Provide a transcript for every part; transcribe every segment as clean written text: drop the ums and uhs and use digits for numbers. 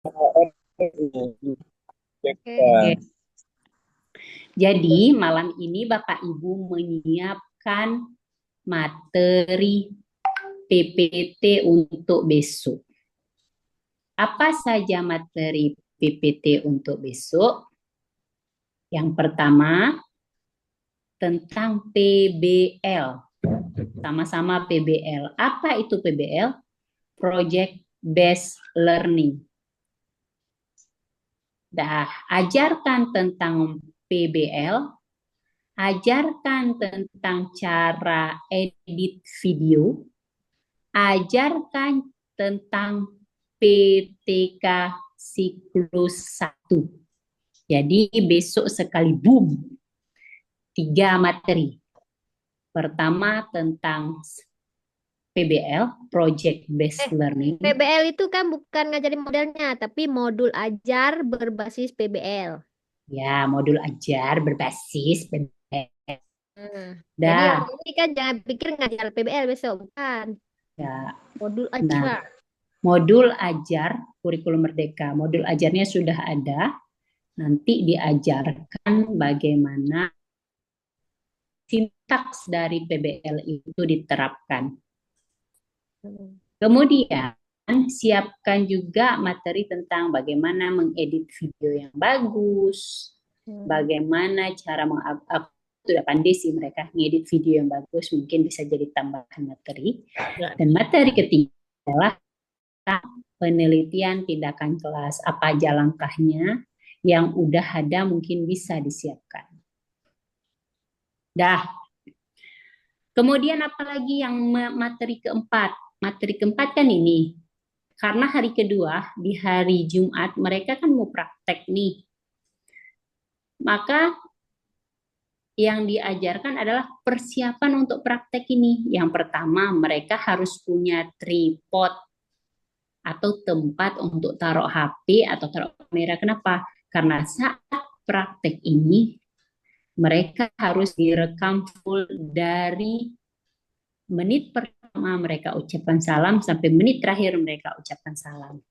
Oke. Oke. Jadi malam ini Bapak Ibu menyiapkan materi PPT untuk besok. Apa saja materi PPT untuk besok? Yang pertama tentang PBL. Sama-sama PBL. Apa itu PBL? Project Based Learning. Dah, ajarkan tentang PBL, ajarkan tentang cara edit video, ajarkan tentang PTK siklus 1. Jadi besok sekali boom, 3 materi. Pertama tentang PBL, Project Based Eh, Learning. PBL itu kan bukan ngajarin modelnya, tapi modul ajar berbasis PBL. Ya, modul ajar berbasis PBL. Nah, jadi yang Dah, ini kan jangan pikir ngajar PBL besok, bukan. ya. Modul Nah, ajar. modul ajar kurikulum merdeka. Modul ajarnya sudah ada. Nanti diajarkan bagaimana sintaks dari PBL itu diterapkan. Hmm. Kemudian siapkan juga materi tentang bagaimana mengedit video yang bagus, Hmm. bagaimana cara mengupload. Sudah pandai sih mereka ngedit video yang bagus, mungkin bisa jadi tambahan materi. Ya. Dan materi ketiga adalah penelitian tindakan kelas, apa aja langkahnya yang udah ada mungkin bisa disiapkan. Dah, kemudian apalagi yang materi keempat? Materi keempat kan ini, karena hari kedua di hari Jumat mereka kan mau praktek nih. Maka yang diajarkan adalah persiapan untuk praktek ini. Yang pertama, mereka harus punya tripod atau tempat untuk taruh HP atau taruh kamera. Kenapa? Karena saat praktek ini mereka harus direkam full dari menit pertama mereka ucapkan salam sampai menit terakhir mereka ucapkan salam.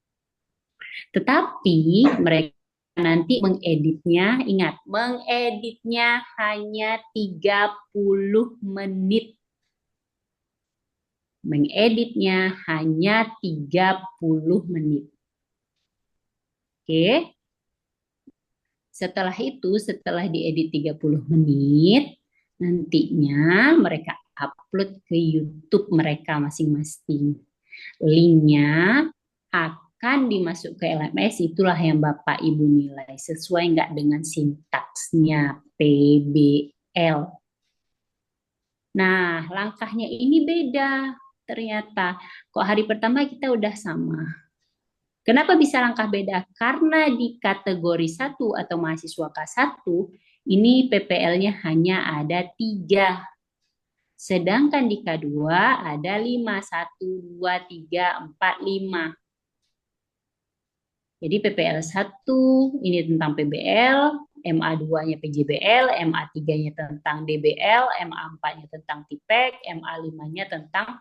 Tetapi mereka nanti mengeditnya, ingat, mengeditnya hanya 30 menit. Mengeditnya hanya 30 menit. Oke. Setelah itu, setelah diedit 30 menit, nantinya mereka upload ke YouTube mereka masing-masing. Linknya akan dimasuk ke LMS, itulah yang Bapak Ibu nilai sesuai nggak dengan sintaksnya PBL. Nah, langkahnya ini beda ternyata. Kok hari pertama kita udah sama. Kenapa bisa langkah beda? Karena di kategori 1 atau mahasiswa K1, ini PPL-nya hanya ada 3. Sedangkan di K2 ada 5, 1, 2, 3, 4, 5. Jadi PPL 1 ini tentang PBL, MA 2-nya PJBL, MA 3-nya tentang DBL, MA 4-nya tentang TIPEK, MA 5-nya tentang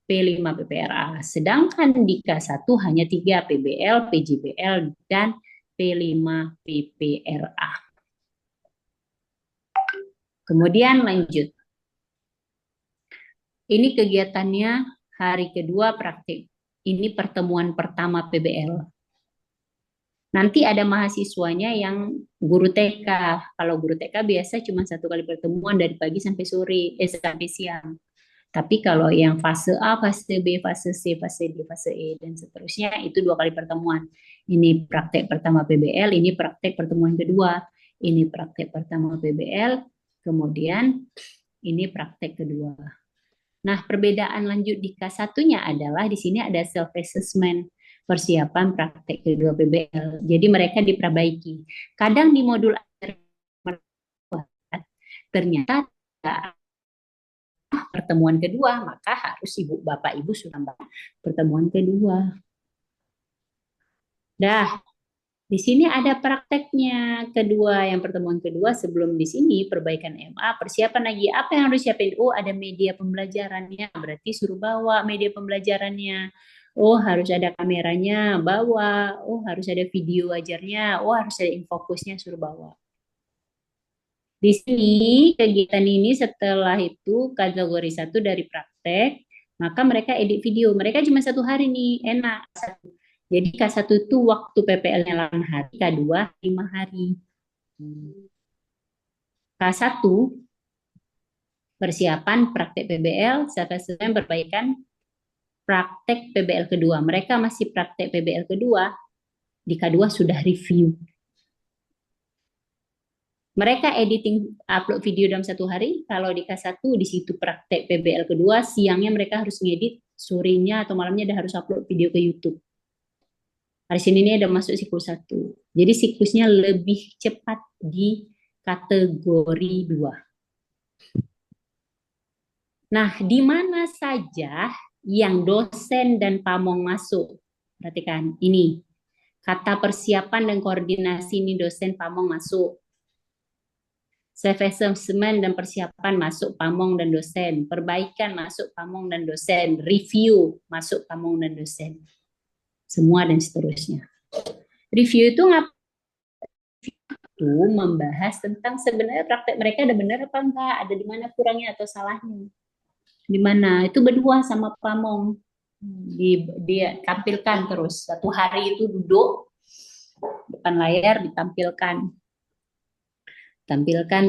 P5 PPRA. Sedangkan di K1 hanya 3 PBL, PJBL, dan P5 PPRA. Kemudian lanjut. Ini kegiatannya hari kedua praktik. Ini pertemuan pertama PBL. Nanti ada mahasiswanya yang guru TK. Kalau guru TK biasa cuma 1 kali pertemuan dari pagi sampai sore, sampai siang. Tapi kalau yang fase A, fase B, fase C, fase D, fase E, dan seterusnya itu 2 kali pertemuan. Ini praktek pertama PBL, ini praktek pertemuan kedua. Ini praktek pertama PBL, kemudian ini praktek kedua. Nah, perbedaan lanjut di K1-nya adalah di sini ada self assessment persiapan praktek kedua PBL. Jadi mereka diperbaiki. Kadang di modul ternyata pertemuan kedua, maka harus ibu bapak ibu sudah pertemuan kedua. Dah, di sini ada prakteknya kedua, yang pertemuan kedua sebelum di sini perbaikan MA, persiapan lagi apa yang harus siapin? Oh, ada media pembelajarannya, berarti suruh bawa media pembelajarannya. Oh, harus ada kameranya, bawa. Oh, harus ada video ajarnya. Oh, harus ada infokusnya, suruh bawa. Di sini, kegiatan ini setelah itu kategori satu dari praktek, maka mereka edit video. Mereka cuma 1 hari nih, enak. Jadi K1 itu waktu PPL-nya 8 hari, K2 5 hari. K1 persiapan praktek PBL, self-assessment perbaikan praktek PBL kedua. Mereka masih praktek PBL kedua, di K2 sudah review. Mereka editing upload video dalam 1 hari, kalau di K1 di situ praktek PBL kedua, siangnya mereka harus ngedit, sorenya atau malamnya udah harus upload video ke YouTube. Hari Senin ini ada masuk siklus 1. Jadi siklusnya lebih cepat di kategori 2. Nah, di mana saja yang dosen dan pamong masuk? Perhatikan, ini kata persiapan dan koordinasi ini dosen pamong masuk. Self-assessment dan persiapan masuk pamong dan dosen. Perbaikan masuk pamong dan dosen. Review masuk pamong dan dosen. Semua dan seterusnya. Review itu membahas tentang sebenarnya praktek mereka ada benar apa enggak, ada di mana kurangnya atau salahnya. Di mana itu berdua sama pamong. Dia tampilkan terus. 1 hari itu duduk depan layar ditampilkan,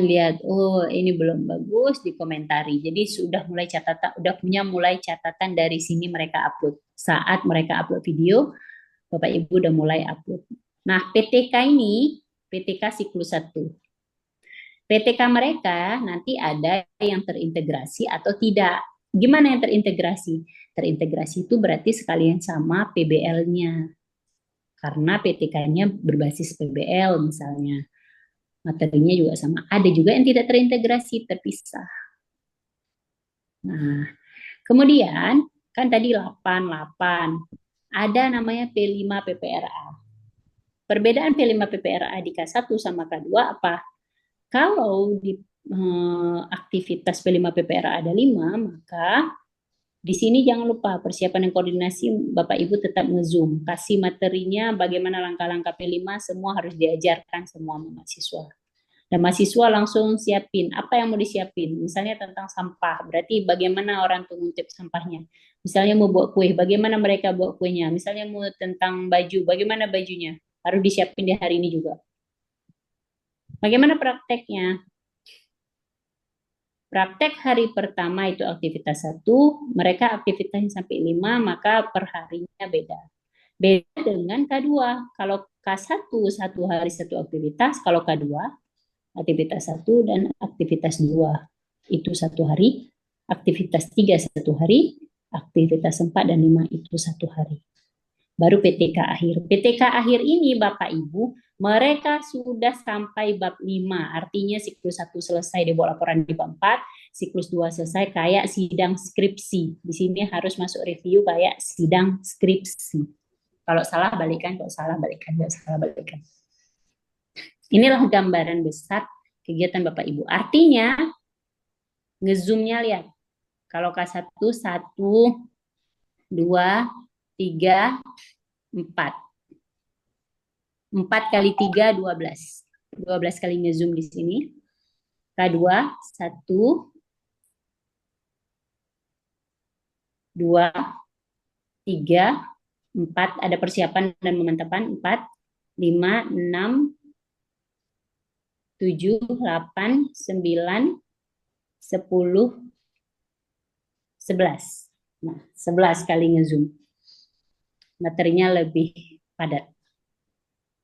lihat, oh ini belum bagus, dikomentari. Jadi sudah mulai catatan, udah punya mulai catatan dari sini mereka upload. Saat mereka upload video, Bapak Ibu udah mulai upload. Nah, PTK ini, PTK siklus 1. PTK mereka nanti ada yang terintegrasi atau tidak. Gimana yang terintegrasi? Terintegrasi itu berarti sekalian sama PBL-nya. Karena PTK-nya berbasis PBL misalnya. Materinya juga sama. Ada juga yang tidak terintegrasi, terpisah. Nah, kemudian kan tadi 8. Ada namanya P5 PPRA. Perbedaan P5 PPRA di K1 sama K2 apa? Kalau di aktivitas P5 PPRA ada 5, maka di sini jangan lupa persiapan dan koordinasi Bapak Ibu tetap nge-zoom. Kasih materinya bagaimana langkah-langkah P5 semua harus diajarkan semua mahasiswa. Dan mahasiswa langsung siapin apa yang mau disiapin. Misalnya tentang sampah, berarti bagaimana orang tuh ngutip sampahnya. Misalnya mau buat kue, bagaimana mereka buat kuenya. Misalnya mau tentang baju, bagaimana bajunya. Harus disiapin di hari ini juga. Bagaimana prakteknya? Praktek hari pertama itu aktivitas 1, mereka aktivitasnya sampai 5, maka per harinya beda. Beda dengan K2. Kalau K1 1 hari 1 aktivitas, kalau K2 aktivitas 1 dan aktivitas 2 itu 1 hari, aktivitas 3 1 hari, aktivitas 4 dan 5 itu 1 hari. Baru PTK akhir. PTK akhir ini Bapak Ibu, mereka sudah sampai bab 5, artinya siklus 1 selesai dibuat laporan di bab 4, siklus 2 selesai kayak sidang skripsi. Di sini harus masuk review kayak sidang skripsi. Kalau salah balikan, kalau salah balikan, kalau salah balikan. Inilah gambaran besar kegiatan Bapak Ibu. Artinya, ngezoomnya lihat. Kalau K1, 1, 2, 3, 4. 4 kali 3, 12. 12 kali ngezoom di sini. K2, 1, 2, 3, 4. Ada persiapan dan pemantapan. 4, 5, 6, 7, 8, 9, 10, 11. Nah, 11 kali ngezoom. Materinya lebih padat.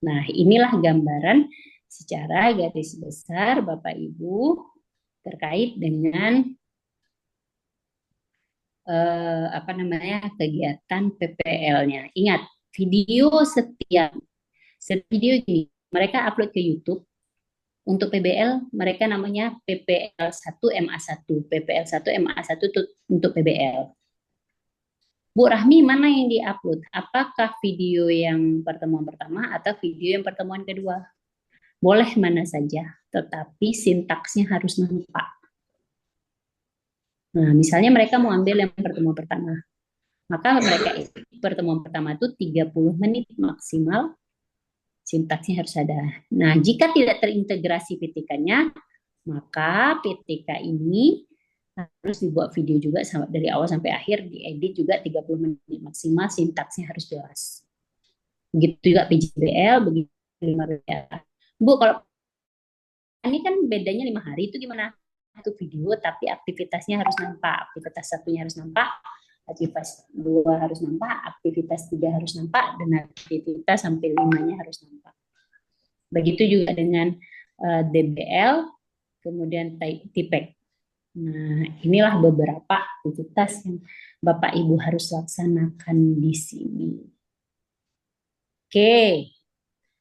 Nah, inilah gambaran secara garis besar Bapak Ibu terkait dengan kegiatan PPL-nya. Ingat, video setiap video ini mereka upload ke YouTube. Untuk PBL mereka namanya PPL 1 MA1, PPL 1 MA1 untuk PBL. Bu Rahmi, mana yang diupload? Apakah video yang pertemuan pertama atau video yang pertemuan kedua? Boleh mana saja, tetapi sintaksnya harus nampak. Nah, misalnya mereka mau ambil yang pertemuan pertama. Maka mereka pertemuan pertama itu 30 menit maksimal, sintaksnya harus ada. Nah, jika tidak terintegrasi PTK-nya, maka PTK ini harus dibuat video juga dari awal sampai akhir, diedit juga 30 menit maksimal, sintaksnya harus jelas. Begitu juga PJBL, begitu 5BL. Bu, kalau ini kan bedanya 5 hari itu gimana? Itu video tapi aktivitasnya harus nampak. Aktivitas satunya harus nampak, aktivitas dua harus nampak, aktivitas tiga harus nampak, dan aktivitas sampai 5-nya harus nampak. Begitu juga dengan DBL, kemudian TIPEK. Nah, inilah beberapa aktivitas yang Bapak Ibu harus laksanakan di sini. Oke,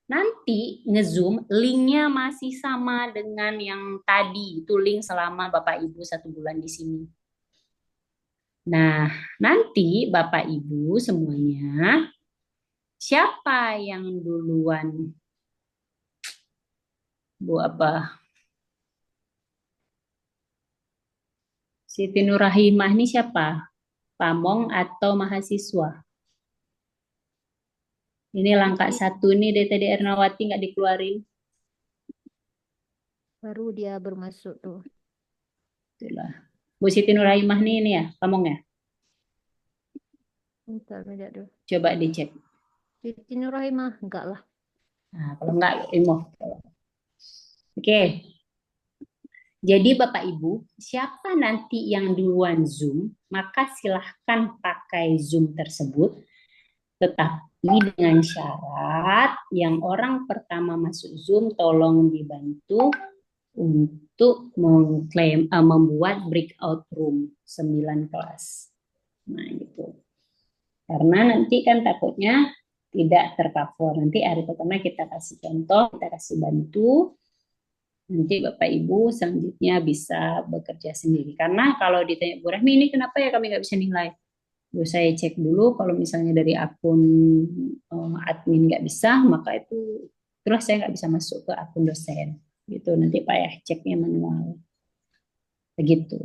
nanti nge-zoom linknya masih sama dengan yang tadi, itu link selama Bapak Ibu 1 bulan di sini. Nah, nanti Bapak Ibu semuanya, siapa yang duluan? Bu apa? Siti Nurahimah ini siapa? Pamong atau mahasiswa? Ini langkah Ini 1 nih dari tadi Ernawati nggak dikeluarin. baru dia bermasuk tuh. Itulah. Bu Siti Nurahimah nih ini ya, Pamong ya? Bentar, lihat dulu. Coba dicek. Siti Nurahimah, enggak lah. Nah, kalau nggak, Imo. Oke. Jadi Bapak Ibu, siapa nanti yang duluan Zoom, maka silahkan pakai Zoom tersebut. Tetapi dengan syarat yang orang pertama masuk Zoom tolong dibantu untuk membuat breakout room 9 kelas. Nah, gitu. Karena nanti kan takutnya tidak tercover. Nanti hari pertama kita kasih contoh, kita kasih bantu. Nanti Bapak Ibu selanjutnya bisa bekerja sendiri. Karena kalau ditanya Bu Rahmi, ini kenapa ya kami nggak bisa nilai? Terus saya cek dulu, kalau misalnya dari akun admin nggak bisa, maka itu terus saya nggak bisa masuk ke akun dosen. Gitu, nanti Pak ya ceknya manual. Begitu.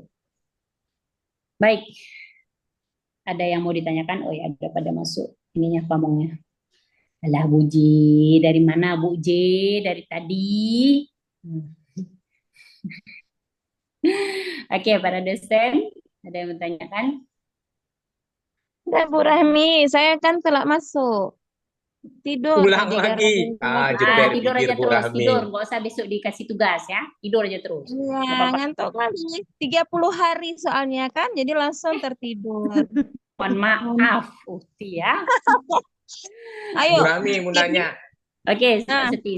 Baik, ada yang mau ditanyakan? Oh ya, ada pada masuk ininya pamongnya. Alah Buji, dari mana Bu J? Dari tadi. Oke, para dosen, ada yang bertanyakan? Dan Bu Rahmi, saya kan telah masuk. Tidur Ulang tadi lagi. gara-gara Jeber Tidur bibir aja Bu terus, tidur. Rahmi. Nggak usah besok dikasih tugas ya. Tidur aja terus. Iya, Nggak apa-apa. ngantuk lagi. 30 hari soalnya kan, jadi langsung tertidur. Mohon maaf, Uti ya. Bu Ayo, Rahmi mau nanya. Oke, nah, Seti.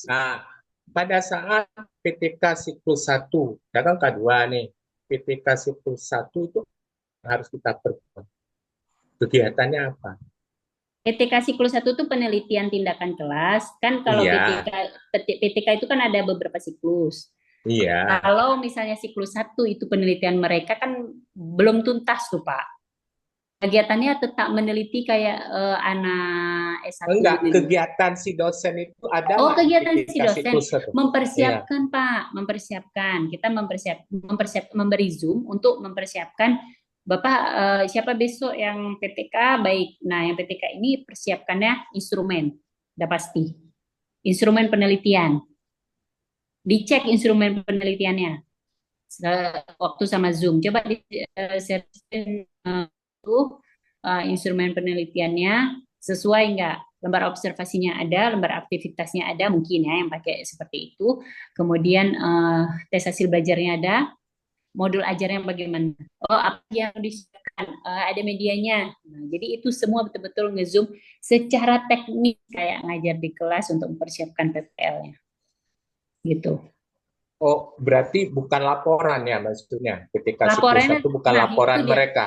Nah, pada saat PTK siklus 1, ya kan K2 nih. PTK siklus 1 itu harus kita perkuat. Kegiatannya apa? PTK siklus 1 itu penelitian tindakan kelas. Kan kalau Iya, PTK itu kan ada beberapa siklus. iya. Kalau misalnya siklus 1 itu penelitian mereka kan belum tuntas tuh Pak. Kegiatannya tetap meneliti kayak anak S1 Enggak, gitu. kegiatan si dosen itu ada Oh, nggak kegiatan si PTK dosen siklus 1? Iya. mempersiapkan Pak, mempersiapkan. Kita memberi Zoom untuk mempersiapkan Bapak siapa besok yang PTK baik. Nah, yang PTK ini persiapkannya instrumen, udah pasti. Instrumen penelitian. Dicek instrumen penelitiannya waktu sama Zoom. Coba di searching instrumen penelitiannya sesuai nggak? Lembar observasinya ada, lembar aktivitasnya ada, mungkin ya yang pakai seperti itu. Kemudian tes hasil belajarnya ada, modul ajarnya bagaimana? Oh, apa yang disiapkan? Ada medianya. Nah, jadi itu semua betul-betul nge-zoom secara teknik kayak ngajar di kelas untuk mempersiapkan PPL-nya. Gitu. Oh, berarti bukan laporan ya maksudnya. PTK siklus Laporannya, 1 bukan nah laporan itu dia. mereka.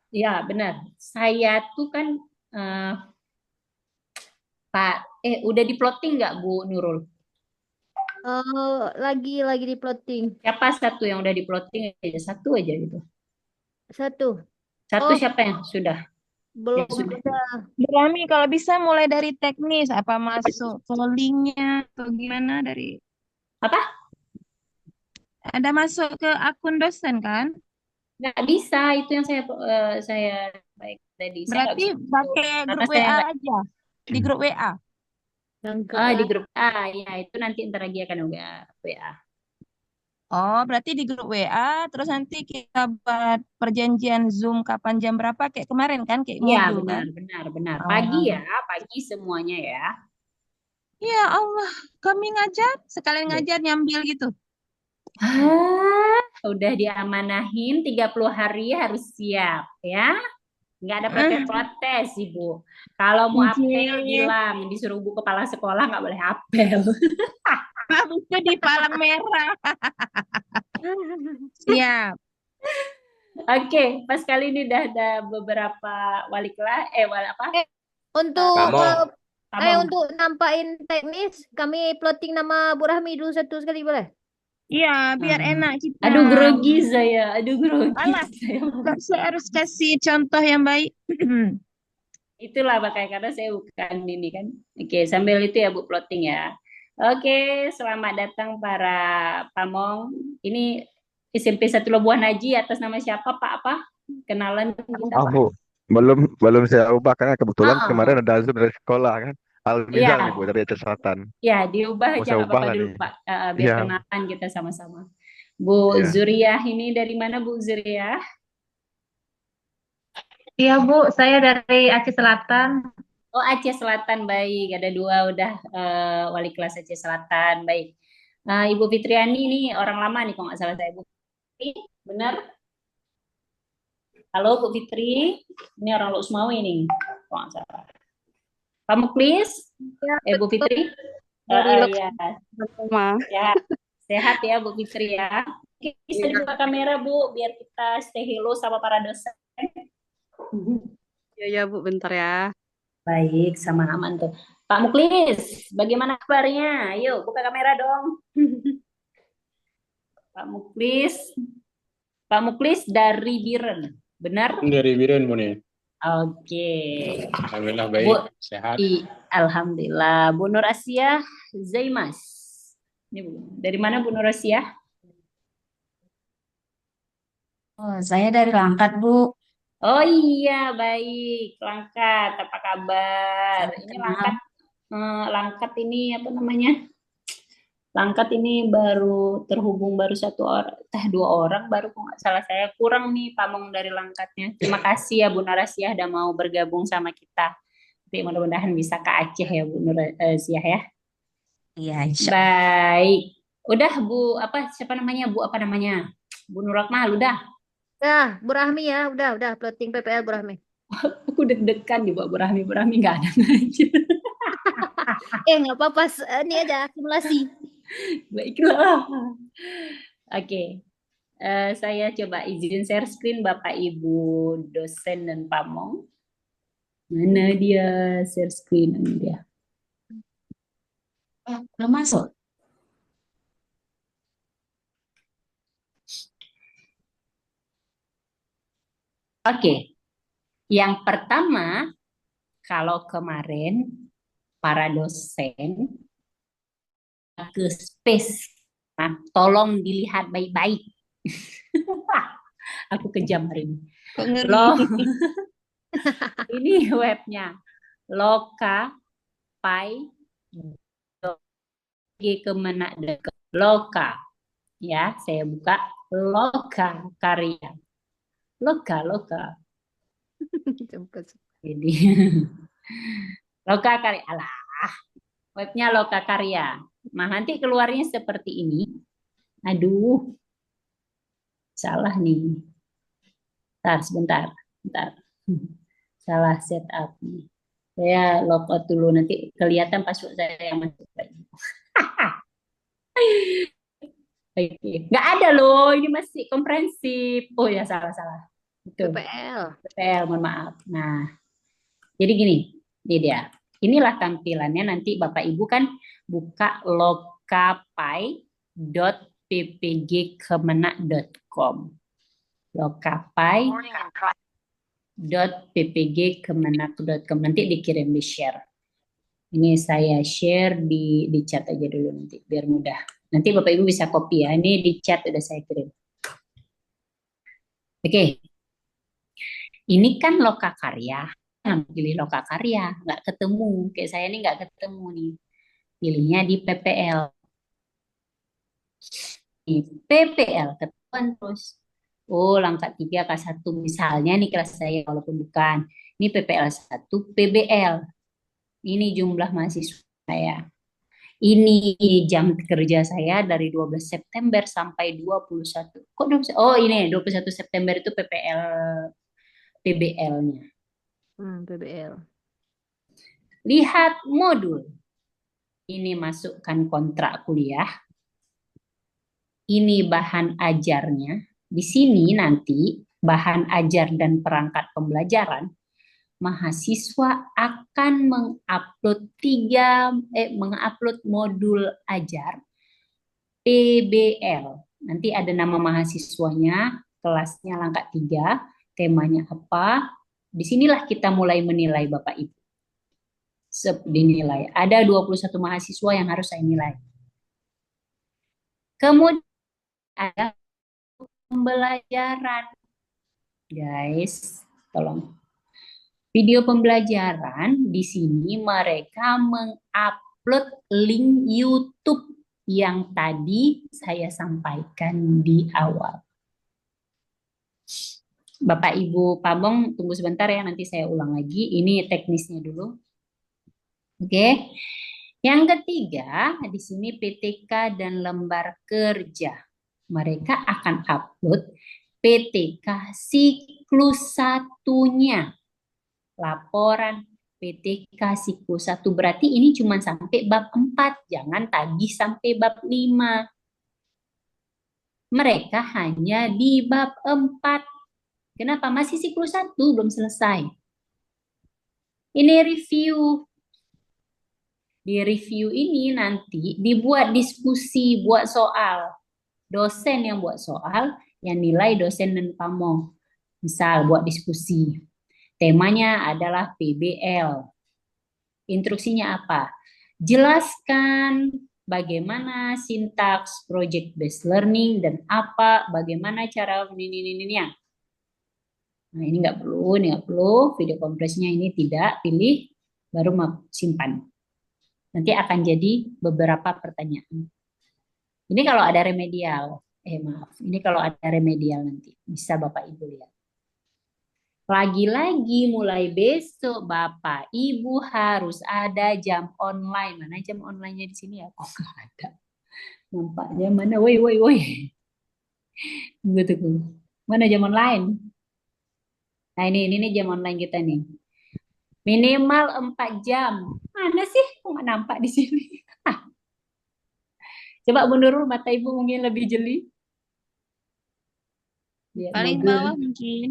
Ya, benar. Saya tuh kan Pak, udah di-plotting nggak Bu Nurul? Lagi di plotting. Siapa satu yang udah di-plotting aja? Satu aja gitu. Satu. Satu Oh, siapa yang sudah? belum Yang sudah. ada. Bu Rahmi kalau bisa mulai dari teknis, apa masuk ke linknya atau gimana dari Apa? ada masuk ke akun dosen kan? Nggak bisa, itu yang saya baik. Tadi saya nggak Berarti bisa masuk pakai karena grup saya WA nggak. aja. Di grup WA. Lengkap Di lah. grup ya itu nanti ntar lagi akan WA. Oh, berarti di grup WA, terus nanti kita buat perjanjian Zoom kapan jam berapa kayak kemarin kan, kayak Iya, modul benar, kan? benar, benar. Pagi Oh. ya, pagi semuanya ya. Ya Allah, kami ngajar, sekalian Iya. ngajar nyambil gitu. Udah diamanahin 30 hari harus siap ya. Nggak ada protes-protes, Ibu. Kalau mau apel Cie, bilang, disuruh Bu Kepala Sekolah nggak boleh apel. habis itu di palang merah. Siap. Oke, pas kali ini udah ada beberapa wali kelas, apa? Eh, untuk Pamong. Pamong. untuk nampain teknis, kami plotting nama Bu Rahmi dulu satu sekali boleh? Iya, biar enak kita. Aduh grogi saya, aduh grogi Alah, saya. saya harus kasih contoh yang baik. Itulah makanya karena saya bukan ini kan. Oke, sambil itu ya Bu plotting ya. Oke, selamat datang para pamong. Ini SMP 1 Labuan Haji atas nama siapa Pak apa? Kenalan kita Pak. Bu, belum saya ubah karena kebetulan Oh, kemarin ada Zoom dari sekolah kan. iya, Almizal nih Bu dari Aceh Selatan. ya diubah Mau aja saya nggak ubah apa-apa lah dulu nih. Pak. Biar Iya, kenalan kita sama-sama. Bu iya. Zuriah ini dari mana Bu Zuriah? Iya Bu, saya dari Aceh Selatan. Oh Aceh Selatan baik. Ada dua udah wali kelas Aceh Selatan baik. Ibu Fitriani ini orang lama nih kalau nggak salah saya Bu Fitri, benar? Halo Bu Fitri, ini orang Lusmawi nih kalau nggak salah. Pak Muklis, Bu Fitri, Dari ya, rumah. ya sehat ya Bu Fitri ya. Oke, bisa dibuka kamera Bu biar kita stay hello sama para dosen. Ya Bu, bentar ya. Baik, sama aman tuh. Pak Muklis, bagaimana kabarnya? Ayo, buka kamera dong. Pak Muklis, Pak Muklis dari Biren, benar? Dari Biren, Bu nih. Oke. Alhamdulillah baik, Bu, sehat. Alhamdulillah. Bu Nur Asia Zaimas. Ini Bu. Dari mana Bu Nur Asia? Oh, saya dari Langkat Bu. Oh iya, baik. Langkat, apa kabar? Salam Ini kenal. Langkat ini apa namanya? Langkat ini baru terhubung baru dua orang baru kok nggak salah saya kurang nih pamong dari Langkatnya. Terima kasih ya Bu Narasiah udah mau bergabung sama kita. Tapi mudah-mudahan bisa ke Aceh ya Bu Narasiah ya. Iya, insya Allah. Baik. Udah Bu siapa namanya Bu apa namanya? Bu Nurakmal udah. Nah, Bu Rahmi ya, udah plotting PPL Bu Rahmi. Aku deg-degan di Bu Rahmi nggak ada ngajar. Nggak apa-apa, ini aja simulasi. Baiklah. Oke. Saya coba izin share screen Bapak Ibu dosen dan pamong. Mana dia share screen ini dia? Belum masuk. Oke. Yang pertama, kalau kemarin para dosen ke space, nah, tolong dilihat baik-baik. Aku kejam hari ini. Kok ngeri? Ini webnya lokapai.kemenak.com. Loka, ya saya buka Loka Karya. Loka. Jadi Loka Karya, alah, webnya Loka Karya. Nah nanti keluarnya seperti ini. Aduh, salah nih. Sebentar. Salah setup nih. Saya logout dulu nanti kelihatan password saya yang masuk lagi. Nggak ada loh, ini masih komprehensif. Oh ya salah. Betul. PPL, mohon maaf. Nah, jadi gini, ini dia. Inilah tampilannya nanti Bapak Ibu kan buka lokapai.ppgkemenak.com. lokapai.ppgkemenak.com. Nanti dikirim di share. Ini saya share di chat aja dulu nanti biar mudah. Nanti Bapak Ibu bisa copy ya. Ini di chat udah saya kirim. Oke. Ini kan lokakarya. Nah, pilih lokakarya, nggak ketemu. Kayak saya ini nggak ketemu nih. Pilihnya di PPL. Di PPL, ketahuan terus. Oh, langkah 3 K1. Misalnya nih kelas saya, walaupun bukan. Ini PPL 1, PBL. Ini jumlah mahasiswa saya. Ini jam kerja saya dari 12 September sampai 21. Kok 21? Oh, ini 21 September itu PPL PBL-nya. PBL. Lihat modul. Ini masukkan kontrak kuliah. Ini bahan ajarnya. Di sini nanti bahan ajar dan perangkat pembelajaran, mahasiswa akan mengupload modul ajar PBL. Nanti ada nama mahasiswanya, kelasnya langkah 3, temanya apa. Disinilah kita mulai menilai Bapak Ibu. Dinilai. Ada 21 mahasiswa yang harus saya nilai. Kemudian ada pembelajaran. Guys, tolong. Video pembelajaran di sini mereka mengupload link YouTube yang tadi saya sampaikan di awal. Bapak Ibu Pabong tunggu sebentar ya, nanti saya ulang lagi. Ini teknisnya dulu. Oke. Yang ketiga, di sini PTK dan lembar kerja. Mereka akan upload PTK siklus 1-nya. Laporan PTK siklus 1. Berarti ini cuma sampai bab 4. Jangan tagih sampai bab 5. Mereka hanya di bab 4. Kenapa? Masih siklus 1, belum selesai. Ini review. Di review ini nanti dibuat diskusi, buat soal. Dosen yang buat soal, yang nilai dosen dan pamong. Misal buat diskusi. Temanya adalah PBL. Instruksinya apa? Jelaskan bagaimana sintaks project based learning dan bagaimana cara ini. Nah, ini nggak perlu. Video kompresnya ini tidak, pilih, baru simpan. Nanti akan jadi beberapa pertanyaan. Ini kalau ada remedial. Ini kalau ada remedial nanti. Bisa Bapak Ibu lihat. Lagi-lagi mulai besok Bapak Ibu harus ada jam online. Mana jam online-nya di sini ya? Kok nggak ada. Nampaknya mana? Woi. Tunggu. Mana jam online? Nah ini jam online kita nih. Minimal 4 jam. Mana sih? Kok nggak nampak di sini? Coba menurut mata Ibu mungkin lebih jeli. Lihat Paling modul. bawah mungkin.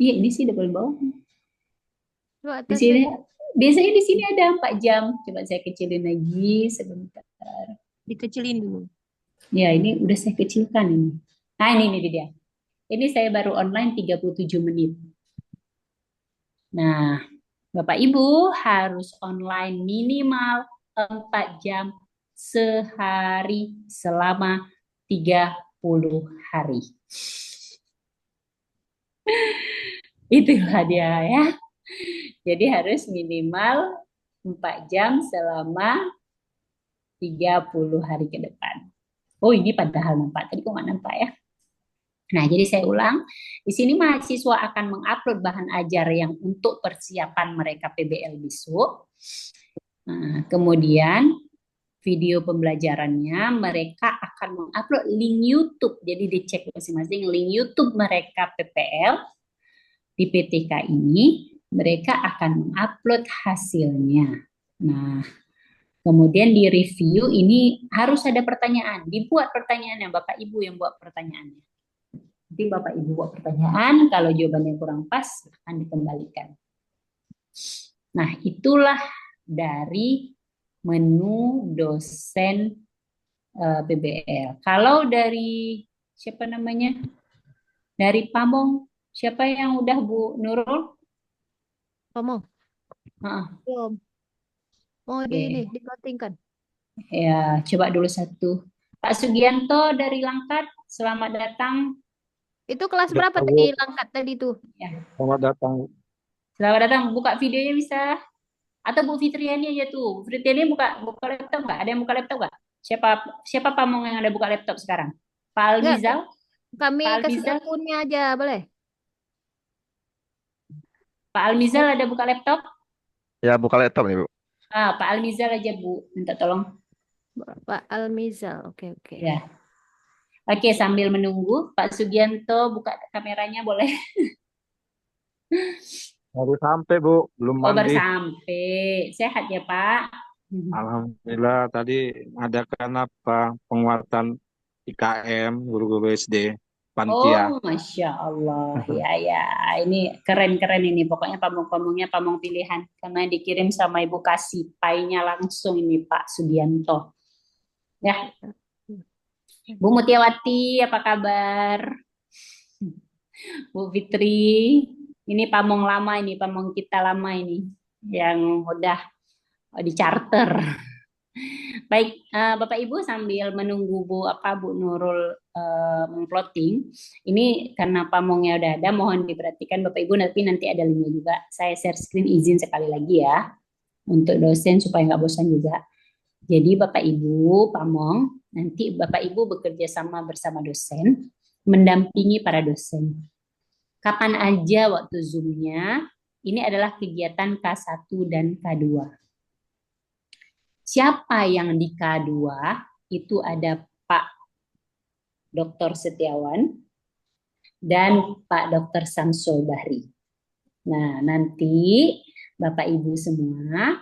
Iya, ini sih udah paling bawah. Coba Di atas sini, lagi. biasanya di sini ada 4 jam. Coba saya kecilin lagi sebentar. Dikecilin dulu. Ya, ini udah saya kecilkan ini. Nah, ini dia. Ini saya baru online 37 menit. Nah, Bapak Ibu harus online minimal 4 jam sehari selama 30 hari. Itulah dia ya. Jadi harus minimal 4 jam selama 30 hari ke depan. Oh, ini padahal nampak. Tadi kok nggak nampak ya? Nah, jadi saya ulang. Di sini mahasiswa akan mengupload bahan ajar yang untuk persiapan mereka PBL besok. Nah, kemudian video pembelajarannya mereka akan mengupload link YouTube. Jadi dicek masing-masing link YouTube mereka PPL di PTK ini. Mereka akan mengupload hasilnya. Nah, kemudian di review ini harus ada pertanyaan. Dibuat pertanyaannya, Bapak Ibu yang buat pertanyaannya. Nanti Bapak Ibu buat pertanyaan, kalau jawabannya kurang pas akan dikembalikan. Nah, itulah dari menu dosen PBL. Kalau dari siapa namanya? Dari Pamong, siapa yang udah Bu Nurul? Ngomong. Belum. Mau dibantingkan. Ya, coba dulu satu. Pak Sugianto dari Langkat, selamat datang. Itu kelas Udah berapa tahu, tadi Langkat tadi tuh? Ya. selamat datang. Selamat datang. Buka videonya bisa. Atau Bu Fitriani aja tuh. Bu Fitriani buka laptop nggak? Ada yang buka laptop nggak? Siapa pamong yang ada buka laptop sekarang? Pak Enggak, Almizal? kami Pak kasih Almizal? akunnya aja, boleh? Pak Almizal ada buka laptop? Ya, buka laptop nih, Bu. Pak Almizal aja Bu. Minta tolong. Pak Almizal, oke. Ya. Oke, sambil menunggu Pak Sugianto buka kameranya boleh. Baru sampai, Bu. Belum Oh, baru mandi. sampai. Sehat ya, Pak? Alhamdulillah, tadi adakan penguatan IKM, guru-guru SD, Pantia. Oh, Masya Allah. Ya. Ini keren-keren ini. Pokoknya pamong-pamongnya pamong pilihan. Karena dikirim sama Ibu Kasih. Painya langsung ini Pak Sugianto. Ya. Bu Mutiawati, apa kabar? Bu Fitri. Ini pamong lama ini. Pamong kita lama ini. Yang udah di charter. Baik, Bapak Ibu sambil menunggu Bu Nurul memploting, ini karena pamongnya udah ada, mohon diperhatikan Bapak Ibu nanti ada linknya juga. Saya share screen izin sekali lagi ya untuk dosen supaya nggak bosan juga. Jadi Bapak Ibu pamong, nanti Bapak Ibu bekerja sama bersama dosen, mendampingi para dosen. Kapan aja waktu Zoom-nya, ini adalah kegiatan K1 dan K2. Siapa yang di K2 itu ada Pak Dr. Setiawan dan Pak Dr. Samsul Bahri. Nah, nanti Bapak Ibu semua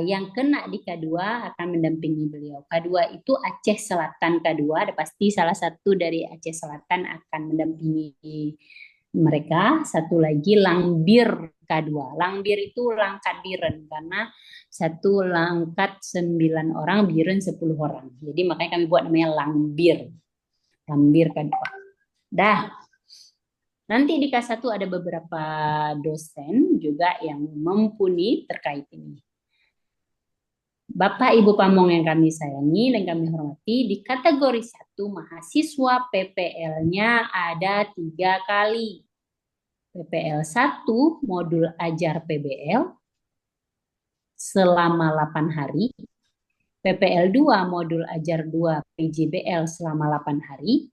yang kena di K2 akan mendampingi beliau. K2 itu Aceh Selatan K2, ada pasti salah satu dari Aceh Selatan akan mendampingi mereka. Satu lagi Langbir K2. Langbir itu langkat biren karena satu langkat 9 orang, biren 10 orang. Jadi makanya kami buat namanya Langbir. Langbir K2. Dah. Nanti di K1 ada beberapa dosen juga yang mumpuni terkait ini. Bapak Ibu pamong yang kami sayangi dan kami hormati, di kategori 1 mahasiswa PPL-nya ada 3 kali. PPL 1 modul ajar PBL selama 8 hari. PPL 2 modul ajar 2 PJBL selama 8 hari.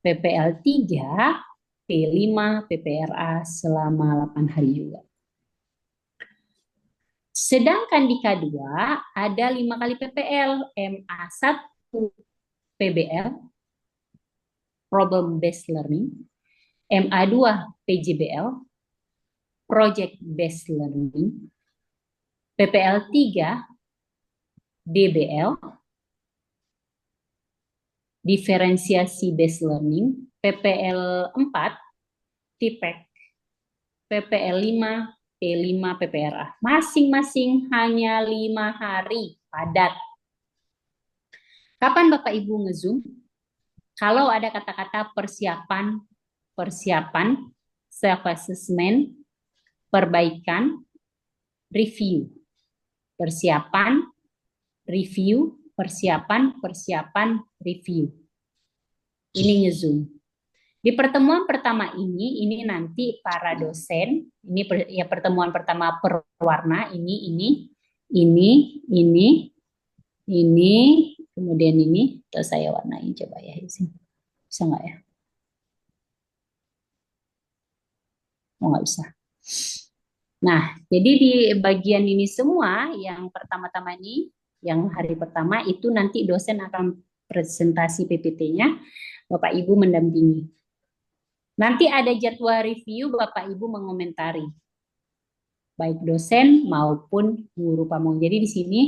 PPL 3 P5 PPRA selama 8 hari juga. Sedangkan di K2 ada 5 kali PPL, MA1 PBL, Problem Based Learning, MA2 PJBL, Project Based Learning, PPL 3 DBL, Diferensiasi Based Learning, PPL 4 TPEC, PPL 5 P5 PPRA. Masing-masing hanya 5 hari padat. Kapan Bapak Ibu nge-Zoom? Kalau ada kata-kata persiapan, self-assessment, perbaikan, review. Persiapan, review, persiapan, review. Ini nge-Zoom. Di pertemuan pertama ini nanti para dosen, ini ya pertemuan pertama per warna, ini, kemudian ini, terus saya warnain coba ya di sini. Bisa nggak ya? Oh, nggak bisa. Nah, jadi di bagian ini semua yang pertama-tama ini, yang hari pertama itu nanti dosen akan presentasi PPT-nya, Bapak Ibu mendampingi. Nanti ada jadwal review, Bapak Ibu mengomentari. Baik dosen maupun guru pamong. Jadi di sini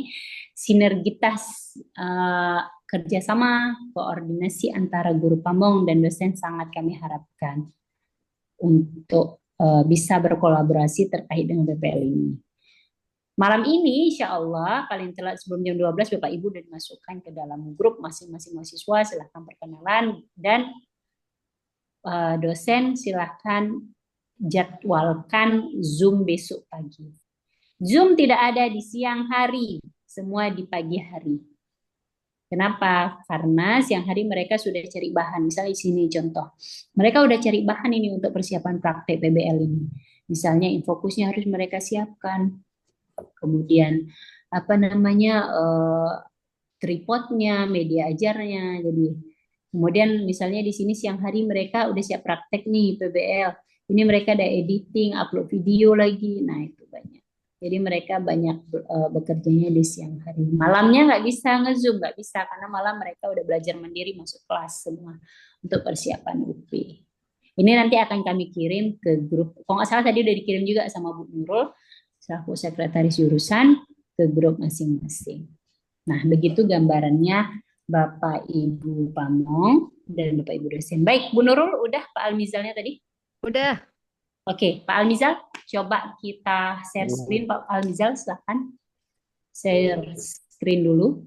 sinergitas kerjasama, koordinasi antara guru pamong dan dosen sangat kami harapkan untuk bisa berkolaborasi terkait dengan PPL ini. Malam ini insya Allah paling telat sebelum jam 12 Bapak Ibu sudah dimasukkan ke dalam grup masing-masing mahasiswa, silahkan perkenalan dan dosen silahkan jadwalkan Zoom besok pagi. Zoom tidak ada di siang hari, semua di pagi hari. Kenapa? Karena siang hari mereka sudah cari bahan. Misalnya di sini contoh, mereka udah cari bahan ini untuk persiapan praktek PBL ini. Misalnya infokusnya harus mereka siapkan. Kemudian apa namanya tripodnya, media ajarnya. Jadi kemudian misalnya di sini siang hari mereka udah siap praktek nih PBL. Ini mereka ada editing, upload video lagi. Nah itu banyak. Jadi mereka banyak bekerjanya di siang hari. Malamnya nggak bisa nge-zoom, nggak bisa karena malam mereka udah belajar mandiri masuk kelas semua untuk persiapan UP. Ini nanti akan kami kirim ke grup. Kalau nggak salah tadi udah dikirim juga sama Bu Nurul, selaku sekretaris jurusan ke grup masing-masing. Nah, begitu gambarannya Bapak Ibu Pamong dan Bapak Ibu dosen. Baik, Bu Nurul, udah Pak Almizalnya tadi? Udah. Oke, Pak Almizal, coba kita share screen. Pak Almizal, silakan. Share screen dulu.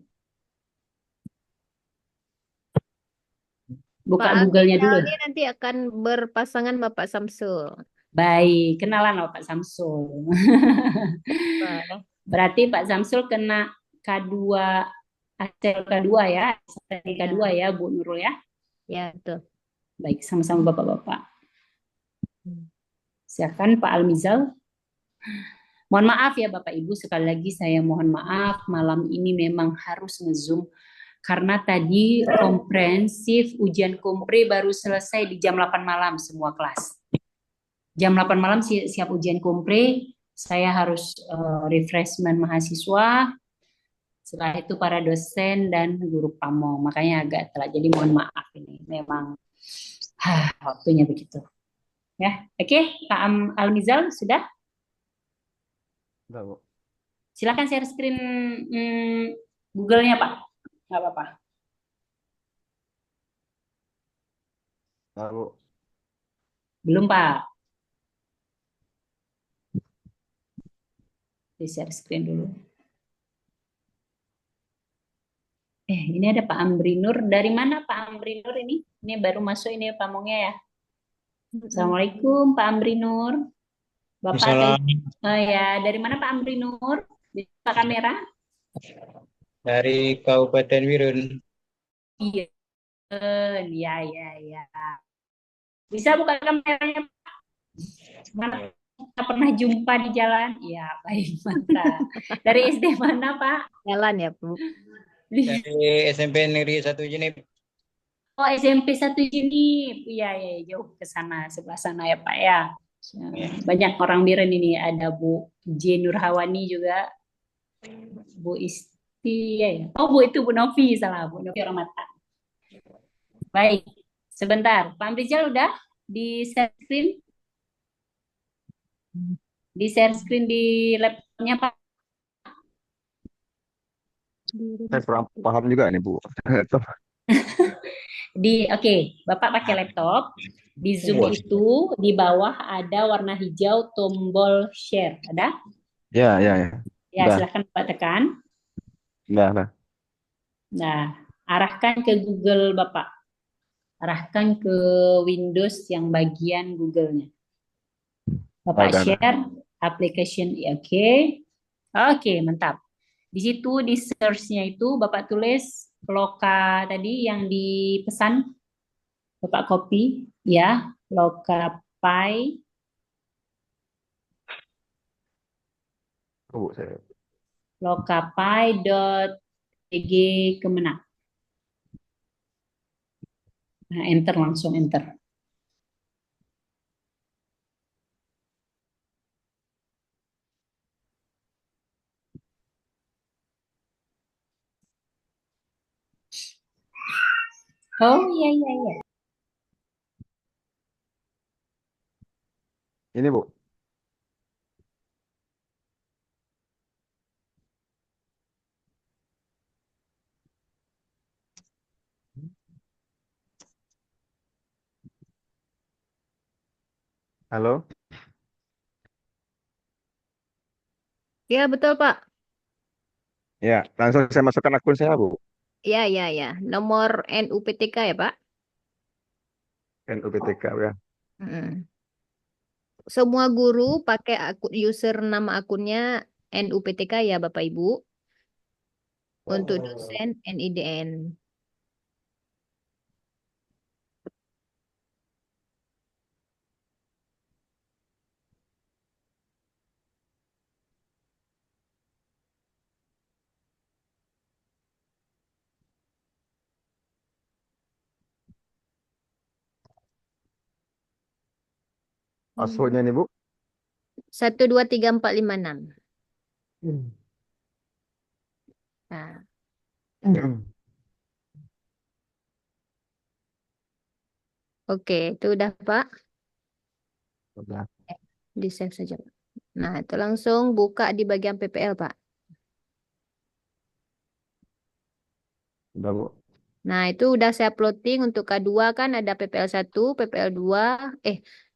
Buka Pak Google-nya Almizal dulu. ini nanti akan berpasangan Bapak Samsul. Baik, kenalan sama Pak Samsul. Berarti Pak Samsul kena K2, hasil K2 ya, K2 ya, Bu Nurul ya. Ya, betul. Baik, sama-sama Bapak-Bapak. Silakan Pak Almizal. Mohon maaf ya Bapak Ibu, sekali lagi saya mohon maaf malam ini memang harus nge-zoom karena tadi komprehensif ujian kompre baru selesai di jam 8 malam semua kelas. Jam 8 malam siap ujian kompre, saya harus refreshment mahasiswa. Setelah itu para dosen dan guru pamong, makanya agak telat. Jadi mohon maaf ini memang waktunya begitu. Ya, oke, Pak Almizal sudah? Udah, Bu. Silakan share screen Google-nya, Pak. Nggak apa-apa. Udah, Bu. Belum, Pak. Di share screen dulu. Ini ada Pak Amri Nur. Dari mana Pak Amri Nur ini? Ini baru masuk ini pamongnya ya. Assalamualaikum Pak Amri Nur. Bapak ya, dari mana Pak Amri Nur? Bisa kamera? Dari Kabupaten Wirun. Iya. Ya. Bisa buka kameranya, Pak? Mana kita pernah jumpa di jalan? Ya, baik, mantap. Dari SD mana, Pak? Jalan ya, Bu. Dari SMP Negeri 1 Jenip. Oh, SMP 1 Jenip. Iya, jauh ke sana, sebelah sana ya, Pak ya. Banyak orang Biren ini, ada Bu J Nurhawani juga, Bu Isti ya. Oh, Bu itu Bu Novi, salah, Bu Novi orang Mata. Baik, sebentar. Pak Amrizal udah di share screen? Di share screen di laptopnya, Pak? Saya kurang paham juga nih, Bu. Oke, Bapak pakai laptop. Di Zoom itu di bawah ada warna hijau tombol share. Ada? Ya. Ya, Udah. silakan Bapak tekan. Udah. Nah, arahkan ke Google Bapak. Arahkan ke Windows yang bagian Google-nya. Bapak Udah. share application. Oke. Oke, mantap. Di situ di search-nya itu Bapak tulis Loka tadi yang dipesan. Bapak copy ya, Lokapai. Bu, saya. Lokapai.pg Kemenang. Nah, enter langsung enter. Oh iya. Ini, Bu. Halo? Ya, betul, Pak. Ya, langsung saya masukkan akun saya, Bu. Ya. Nomor NUPTK ya, Pak? NUPTK, ya. Semua guru pakai akun user nama akunnya NUPTK ya, Bapak Ibu. untuk dosen NIDN. Passwordnya nih Bu. 1 2 3 4 5 6. Nah, oke, itu udah Pak. Udah. Di save saja, Pak. Nah, itu langsung buka di bagian PPL, Pak. Udah Bu. Nah, itu udah saya plotting untuk K2 kan ada PPL 1, PPL 2,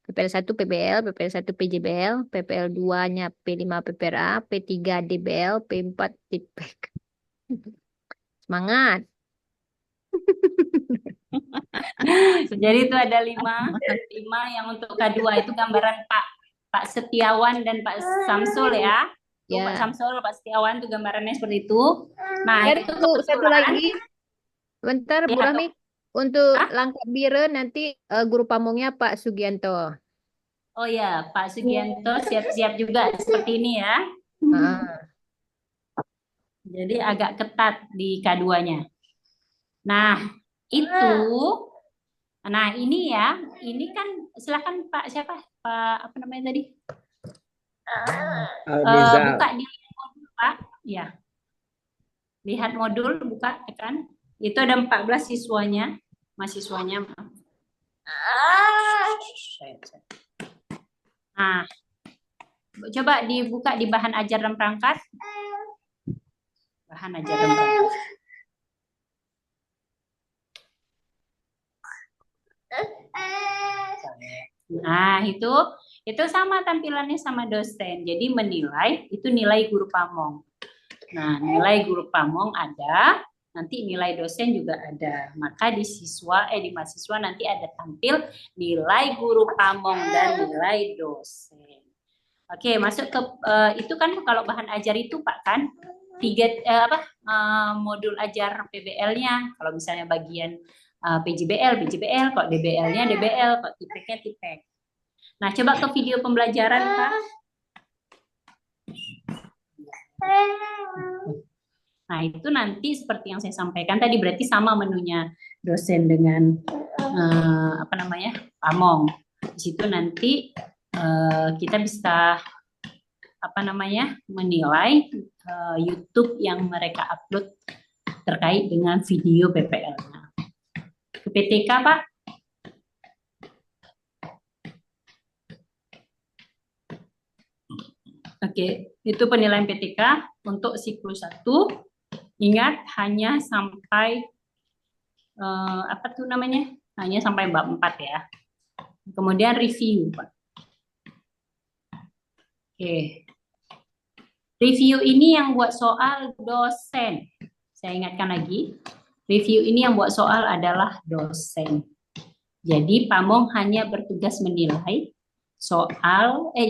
PPL 1 PBL, PPL 1 PJBL, PPL 2-nya P5 PPRA, P3 DBL, P4 TIPEK. Semangat. Jadi itu ada lima yang untuk K2 itu gambaran Pak Setiawan dan Pak Samsul ya. Tuh, Pak Ya. Samsul, Pak Setiawan tuh gambarannya seperti itu. Nah, Ada itu Bu, satu kebetulan lagi. Bentar, Bu ya, Rahmi. Untuk Hah? langkah bire nanti guru pamongnya Pak Sugianto. Oh ya, Pak Sugianto siap-siap juga seperti ini ya. Ah. Jadi agak ketat di K2-nya. Nah, ini ya, ini kan silakan Pak siapa? Pak apa namanya tadi? Almizal. Buka di modul Pak. Ya. Lihat modul, buka tekan. Itu ada 14 mahasiswanya. Nah, coba dibuka di bahan ajar dan perangkat. Bahan ajar dan perangkat. Nah, itu sama tampilannya sama dosen. Jadi menilai itu nilai guru pamong. Nah, nilai guru pamong ada, nanti nilai dosen juga ada. Maka di mahasiswa nanti ada tampil nilai guru pamong dan nilai dosen. Oke, masuk ke itu kan kalau bahan ajar itu Pak kan modul ajar PBL-nya. Kalau misalnya bagian PJBL, kok DBL-nya DBL, kok TIPEK-nya TIPEK. Nah, coba ke video pembelajaran, Pak. Nah, itu nanti seperti yang saya sampaikan tadi, berarti sama menunya dosen dengan pamong. Di situ nanti kita bisa menilai YouTube yang mereka upload terkait dengan video PPL-nya. Ke PTK, Pak. Oke, itu penilaian PTK untuk siklus 1. Ingat hanya sampai hanya sampai bab 4 ya. Kemudian review, Pak. Oke. Review ini yang buat soal dosen. Saya ingatkan lagi, review ini yang buat soal adalah dosen. Jadi pamong hanya bertugas menilai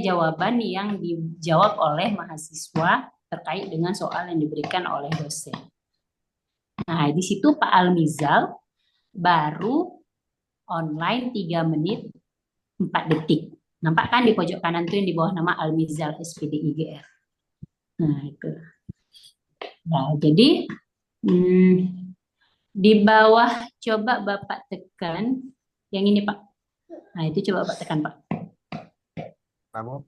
jawaban yang dijawab oleh mahasiswa terkait dengan soal yang diberikan oleh dosen. Nah, di situ Pak Almizal baru online 3 menit 4 detik. Nampak kan di pojok kanan itu yang di bawah nama Almizal SPD IGR. Nah, itu. Nah, jadi di bawah coba Bapak tekan yang ini, Pak. Nah, itu coba Bapak tekan, Pak. Kamu?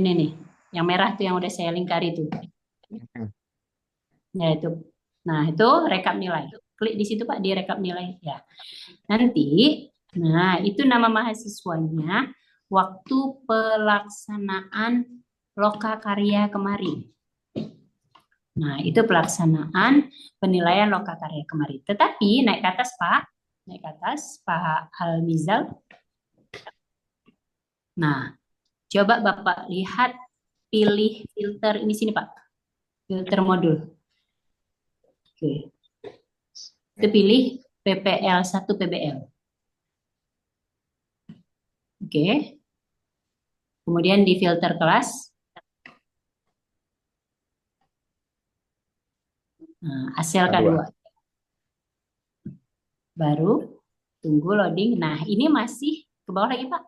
Ini nih, yang merah tuh yang udah saya lingkari tuh. Ya itu. Nah, itu rekap nilai. Klik di situ, Pak, di rekap nilai ya. Nanti, nah itu nama mahasiswanya waktu pelaksanaan lokakarya kemarin. Nah, itu pelaksanaan penilaian lokakarya kemarin. Tetapi naik ke atas, Pak Almizal. Nah, coba Bapak lihat, pilih filter ini sini, Pak. Filter modul. Oke. Itu pilih PPL 1 PBL. Oke. Kemudian di filter kelas. Nah, hasil K2. K2. Baru tunggu loading. Nah, ini masih ke bawah lagi, Pak.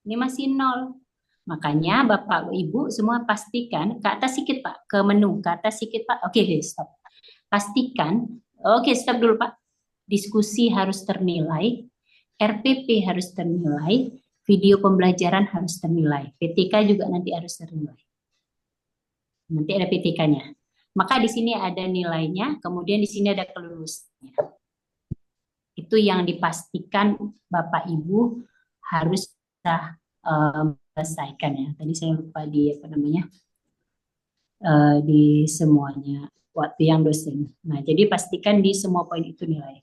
Ini masih 0. Makanya Bapak Ibu semua pastikan ke atas sedikit, Pak. Ke menu, ke atas sedikit, Pak. Oke, stop. Pastikan. Oke, stop dulu, Pak. Diskusi harus ternilai. RPP harus ternilai. Video pembelajaran harus ternilai. PTK juga nanti harus ternilai. Nanti ada PTK-nya. Maka di sini ada nilainya, kemudian di sini ada kelulusannya. Itu yang dipastikan Bapak Ibu harus sudah selesaikan ya. Tadi saya lupa di apa namanya di semuanya waktu yang dosen. Nah, jadi pastikan di semua poin itu nilai.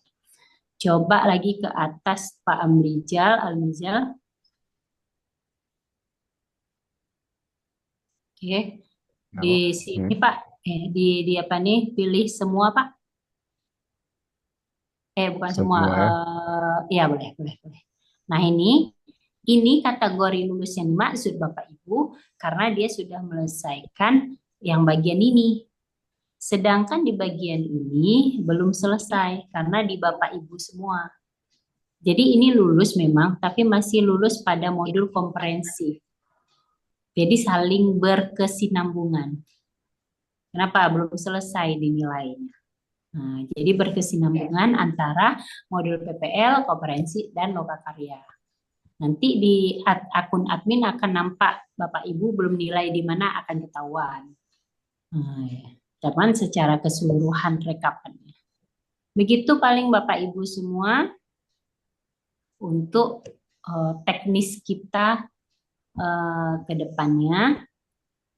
Coba lagi ke atas Pak Almizal. Oke. Di sini Pak, di apa nih? Pilih semua Pak. Bukan semua. Ya boleh. Nah ini kategori lulus yang dimaksud Bapak Ibu karena dia sudah menyelesaikan yang bagian ini. Sedangkan di bagian ini belum selesai karena di Bapak Ibu semua. Jadi ini lulus memang, tapi masih lulus pada modul komprehensif. Jadi saling berkesinambungan. Kenapa? Belum selesai dinilainya. Nah, jadi berkesinambungan antara modul PPL, komprehensif, dan lokakarya. Nanti di akun admin akan nampak Bapak Ibu belum nilai di mana akan ketahuan. Nah, ya. Cuman secara keseluruhan rekapannya. Begitu paling Bapak Ibu semua untuk teknis kita ke depannya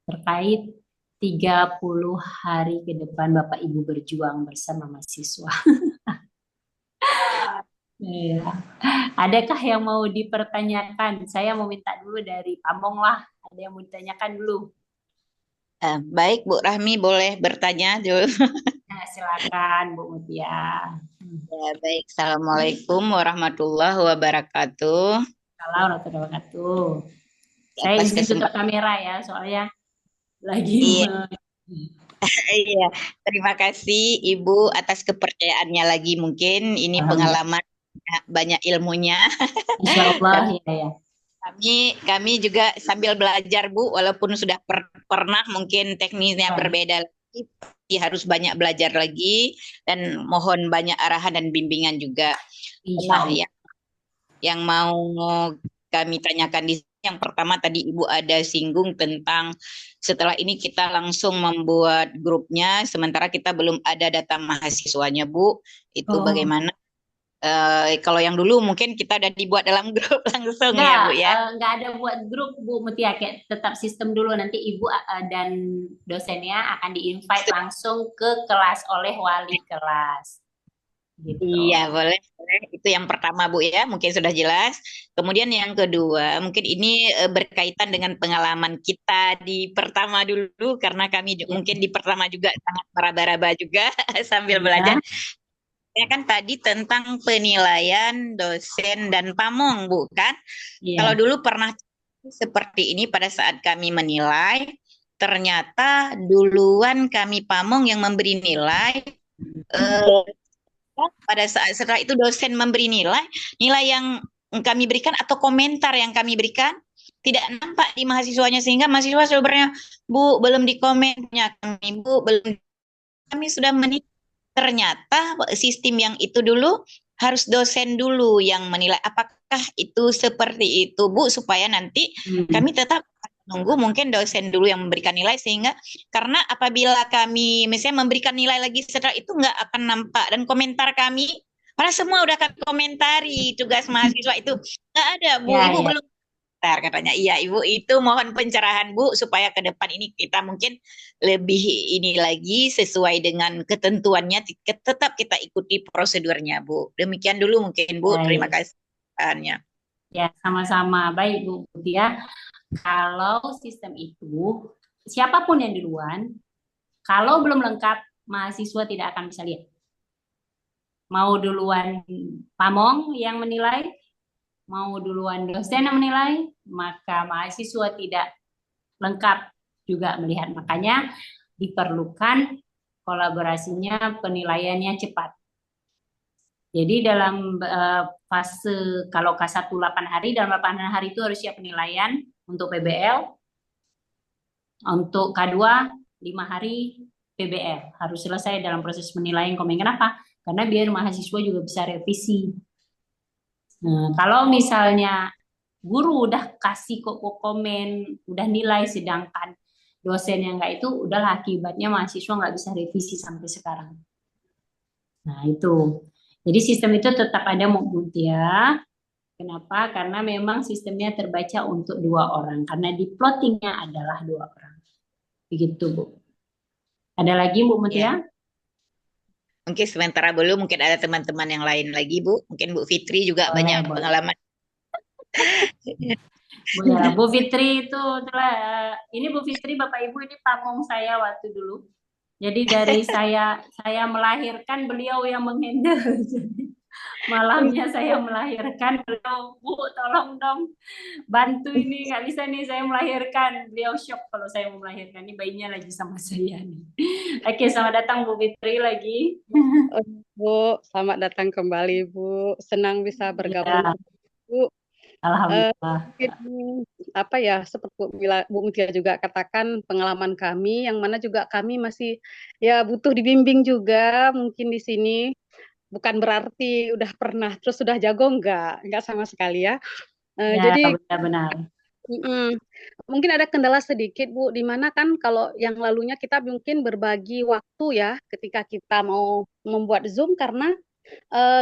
terkait 30 hari ke depan Bapak Ibu berjuang bersama mahasiswa. Ya. Adakah yang mau dipertanyakan? Saya mau minta dulu dari Pamong lah. Ada yang mau ditanyakan dulu? Baik, Bu Rahmi boleh bertanya dulu. Nah, silakan Bu Mutia. Ya, baik. Assalamualaikum warahmatullahi wabarakatuh. Assalamualaikum warahmatullahi wabarakatuh. Saya izin tutup kamera ya, soalnya lagi. Iya, terima kasih Ibu atas kepercayaannya lagi. Mungkin ini pengalaman banyak ilmunya. Insya Allah ya. Kami juga sambil belajar Bu, walaupun sudah pernah mungkin teknisnya berbeda lagi, harus banyak belajar lagi dan mohon banyak arahan dan bimbingan juga. Nah, yang mau kami tanyakan di sini yang pertama tadi Ibu ada singgung tentang setelah ini kita langsung membuat grupnya, sementara kita belum ada data mahasiswanya Bu. Itu bagaimana? Kalau yang dulu mungkin kita udah dibuat dalam grup langsung ya Bu ya. Nggak ada buat grup Bu Mutia, kayak tetap sistem dulu, nanti Ibu dan dosennya akan di-invite langsung ke kelas oleh wali kelas. Gitu. Iya boleh. Itu yang pertama Bu ya, mungkin sudah jelas. Kemudian yang kedua, mungkin ini berkaitan dengan pengalaman kita di pertama dulu, karena kami mungkin di pertama juga sangat meraba-raba juga sambil belajar. Ya kan tadi tentang penilaian dosen dan pamong, Bu kan? Kalau dulu pernah seperti ini pada saat kami menilai, ternyata duluan kami pamong yang memberi nilai. Pada saat setelah itu dosen memberi nilai yang kami berikan atau komentar yang kami berikan tidak nampak di mahasiswanya, sehingga mahasiswa sebenarnya Bu belum di komennya kami, Bu belum, kami sudah menilai. Ternyata sistem yang itu dulu harus dosen dulu yang menilai. Apakah itu seperti itu Bu, supaya nanti kami tetap nunggu mungkin dosen dulu yang memberikan nilai, sehingga karena apabila kami misalnya memberikan nilai lagi setelah itu nggak akan nampak, dan komentar kami padahal semua udah kami komentari tugas mahasiswa itu nggak ada Bu, Ibu belum komentar katanya. Iya Ibu, itu mohon pencerahan Bu supaya ke depan ini kita mungkin lebih ini lagi sesuai dengan ketentuannya, tetap kita ikuti prosedurnya Bu. Demikian dulu mungkin Bu. Terima kasih. Ya, sama-sama. Baik Bu Mutia. Kalau sistem itu, siapapun yang duluan, kalau belum lengkap, mahasiswa tidak akan bisa lihat. Mau duluan pamong yang menilai, mau duluan dosen yang menilai, maka mahasiswa tidak lengkap juga melihat. Makanya diperlukan kolaborasinya penilaiannya cepat. Jadi dalam fase kalau K1 8 hari, dalam 8 hari itu harus siap penilaian untuk PBL. Untuk K2 5 hari PBL. Harus selesai dalam proses penilaian komen. Kenapa? Karena biar mahasiswa juga bisa revisi. Nah, kalau misalnya guru udah kasih kok komen, udah nilai, sedangkan dosen yang enggak itu, udahlah akibatnya mahasiswa nggak bisa revisi sampai sekarang. Nah, itu. Jadi sistem itu tetap ada Mutia. Kenapa? Karena memang sistemnya terbaca untuk 2 orang. Karena di plottingnya adalah 2 orang. Begitu, Bu. Ada lagi, Bu Mutia? Ya. Mungkin sementara dulu, mungkin ada teman-teman yang lain lagi, Bu. Mungkin Bu Fitri juga banyak pengalaman. Bu Fitri itu itulah, ini Bu Fitri Bapak Ibu ini pamong saya waktu dulu. Jadi dari saya melahirkan, beliau yang menghandle. Jadi malamnya saya melahirkan, beliau, Bu tolong dong bantu ini, nggak bisa nih saya melahirkan. Beliau shock kalau saya mau melahirkan, ini bayinya lagi sama saya nih. Oke, selamat datang Bu Fitri lagi. Bu, selamat datang kembali Bu. Senang bisa bergabung Bu. Alhamdulillah. Apa ya, seperti Bu Mutia juga katakan, pengalaman kami yang mana juga kami masih ya butuh dibimbing juga mungkin di sini. Bukan berarti udah pernah terus sudah jago, enggak sama sekali ya. Ya, Jadi benar-benar. Mungkin ada kendala sedikit Bu, di mana kan kalau yang lalunya kita mungkin berbagi waktu ya ketika kita mau membuat Zoom, karena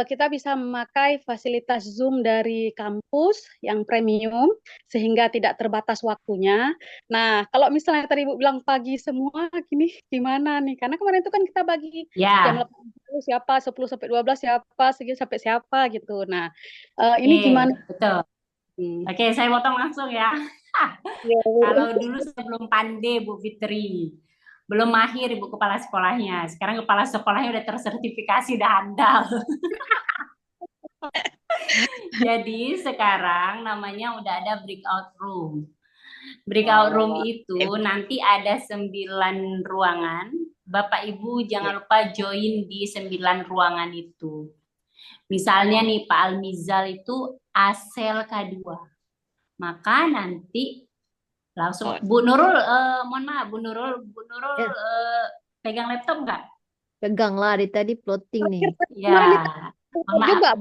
kita bisa memakai fasilitas Zoom dari kampus yang premium sehingga tidak terbatas waktunya. Nah, kalau misalnya tadi Ibu bilang pagi semua gini gimana nih? Karena kemarin itu kan kita bagi jam 8 siapa, 10 sampai 12 siapa, segini sampai siapa gitu. Nah, ini gimana? Betul. Oke, saya potong langsung ya. Kalau dulu sebelum pandai Bu Fitri, belum mahir Ibu kepala sekolahnya. Sekarang kepala sekolahnya udah tersertifikasi, udah handal. Jadi sekarang namanya udah ada breakout room. Breakout room itu nanti ada 9 ruangan. Bapak Ibu jangan lupa join di 9 ruangan itu. Misalnya nih Pak Almizal itu Asel K2. Maka nanti langsung Bu Nurul, mohon maaf Bu Nurul pegang laptop nggak? Pegang lah, tadi plotting nih. Ya, juga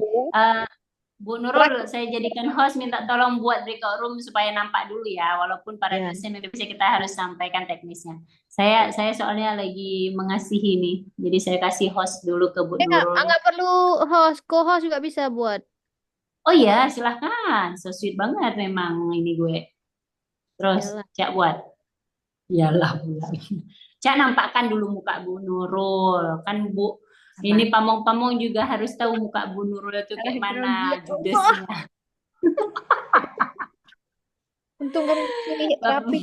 Bu Nurul, saya jadikan host, minta tolong buat breakout room supaya nampak dulu ya, walaupun para dosen udah bisa, kita harus sampaikan teknisnya. Saya soalnya lagi mengasihi nih, jadi saya kasih host dulu ke Bu Nurul. Nggak perlu host, co-host juga bisa buat. Oh ya, silahkan, so sweet banget memang ini gue. Terus Cak buat. Iyalah bulan. Cak nampakkan dulu muka Bu Nurul, kan Bu. Ini pamong-pamong juga harus tahu muka Bu Nurul itu kayak mana judesnya. Untung rapi.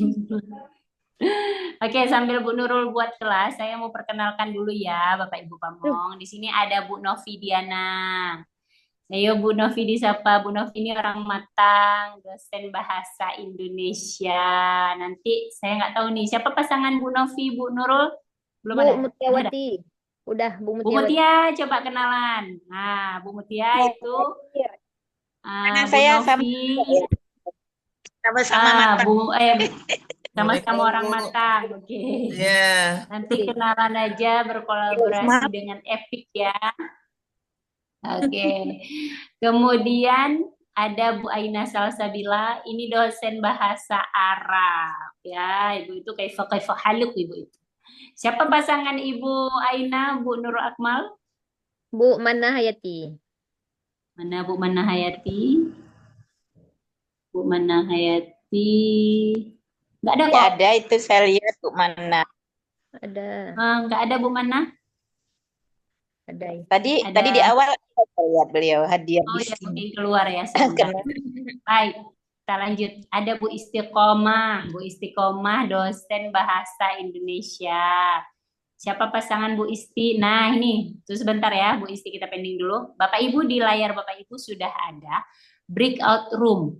Oke, sambil Bu Nurul buat kelas, saya mau perkenalkan dulu ya Bapak Ibu pamong. Di sini ada Bu Novi Diana. Ayo Bu Novi disapa. Bu Novi ini orang matang, dosen bahasa Indonesia. Nanti saya nggak tahu nih siapa pasangan Bu Novi, Bu Nurul? Belum ada. Bu Mutiawati. Udah, Bu Bu Mutia coba kenalan. Nah, Bu Mutia itu Bu saya Novi sama-sama matang. Sama-sama orang matang. Oke. Nanti kenalan aja, berkolaborasi dengan Epic ya. Oke. Kemudian ada Bu Aina Salsabila, ini dosen bahasa Arab ya. Ibu itu kaifa haluk Ibu itu. Siapa pasangan Ibu Aina, Bu Nurul Akmal? Bu Mana Hayati. Mana Bu Mana Hayati? Bu Mana Hayati. Enggak ada kok. Ada itu saya lihat Bu Mana. Ada. Enggak ada Bu Mana? Ada. Tadi di awal saya lihat beliau hadir di sini. Mungkin keluar ya. Baik. Kita lanjut. Ada Bu Istiqomah. Bu Istiqomah dosen bahasa Indonesia. Siapa pasangan Bu Isti? Nah ini. Tuh sebentar ya Bu Isti, kita pending dulu. Bapak Ibu, di layar Bapak Ibu sudah ada breakout room.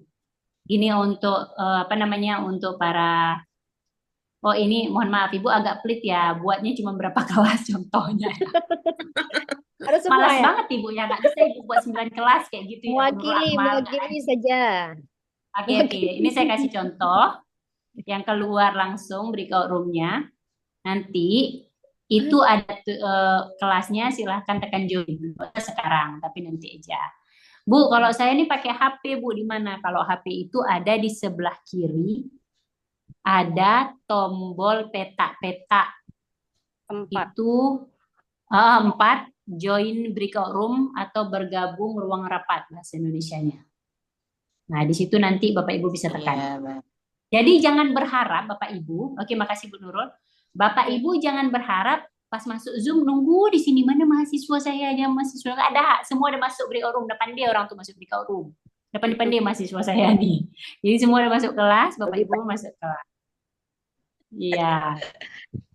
Ini untuk untuk para Oh ini mohon maaf Ibu agak pelit ya, buatnya cuma berapa kelas contohnya. Harus semua Malas ya. banget Ibu ya, nggak bisa Ibu buat 9 kelas kayak gitu ya, Bu Nurul Akmal. Mewakili saja. Oke. Ini saya kasih contoh yang keluar langsung breakout room-nya. Nanti itu ada kelasnya, silahkan tekan join sekarang, tapi nanti aja. Bu, kalau saya ini pakai HP Bu, di mana? Kalau HP itu ada di sebelah kiri, ada tombol peta-peta. Itu 4 join breakout room atau bergabung ruang rapat bahasa Indonesianya. Nah, di situ nanti Bapak Ibu bisa tekan. Jadi jangan berharap Bapak Ibu, oke makasih Bu Nurul. Bapak Ibu jangan berharap pas masuk Zoom nunggu di sini mana mahasiswa saya aja, mahasiswa nggak ada, semua udah masuk breakout room, depan dia orang tuh masuk breakout room. Depan dia mahasiswa saya nih. Jadi semua udah masuk kelas, Bapak Ibu masuk kelas. Iya.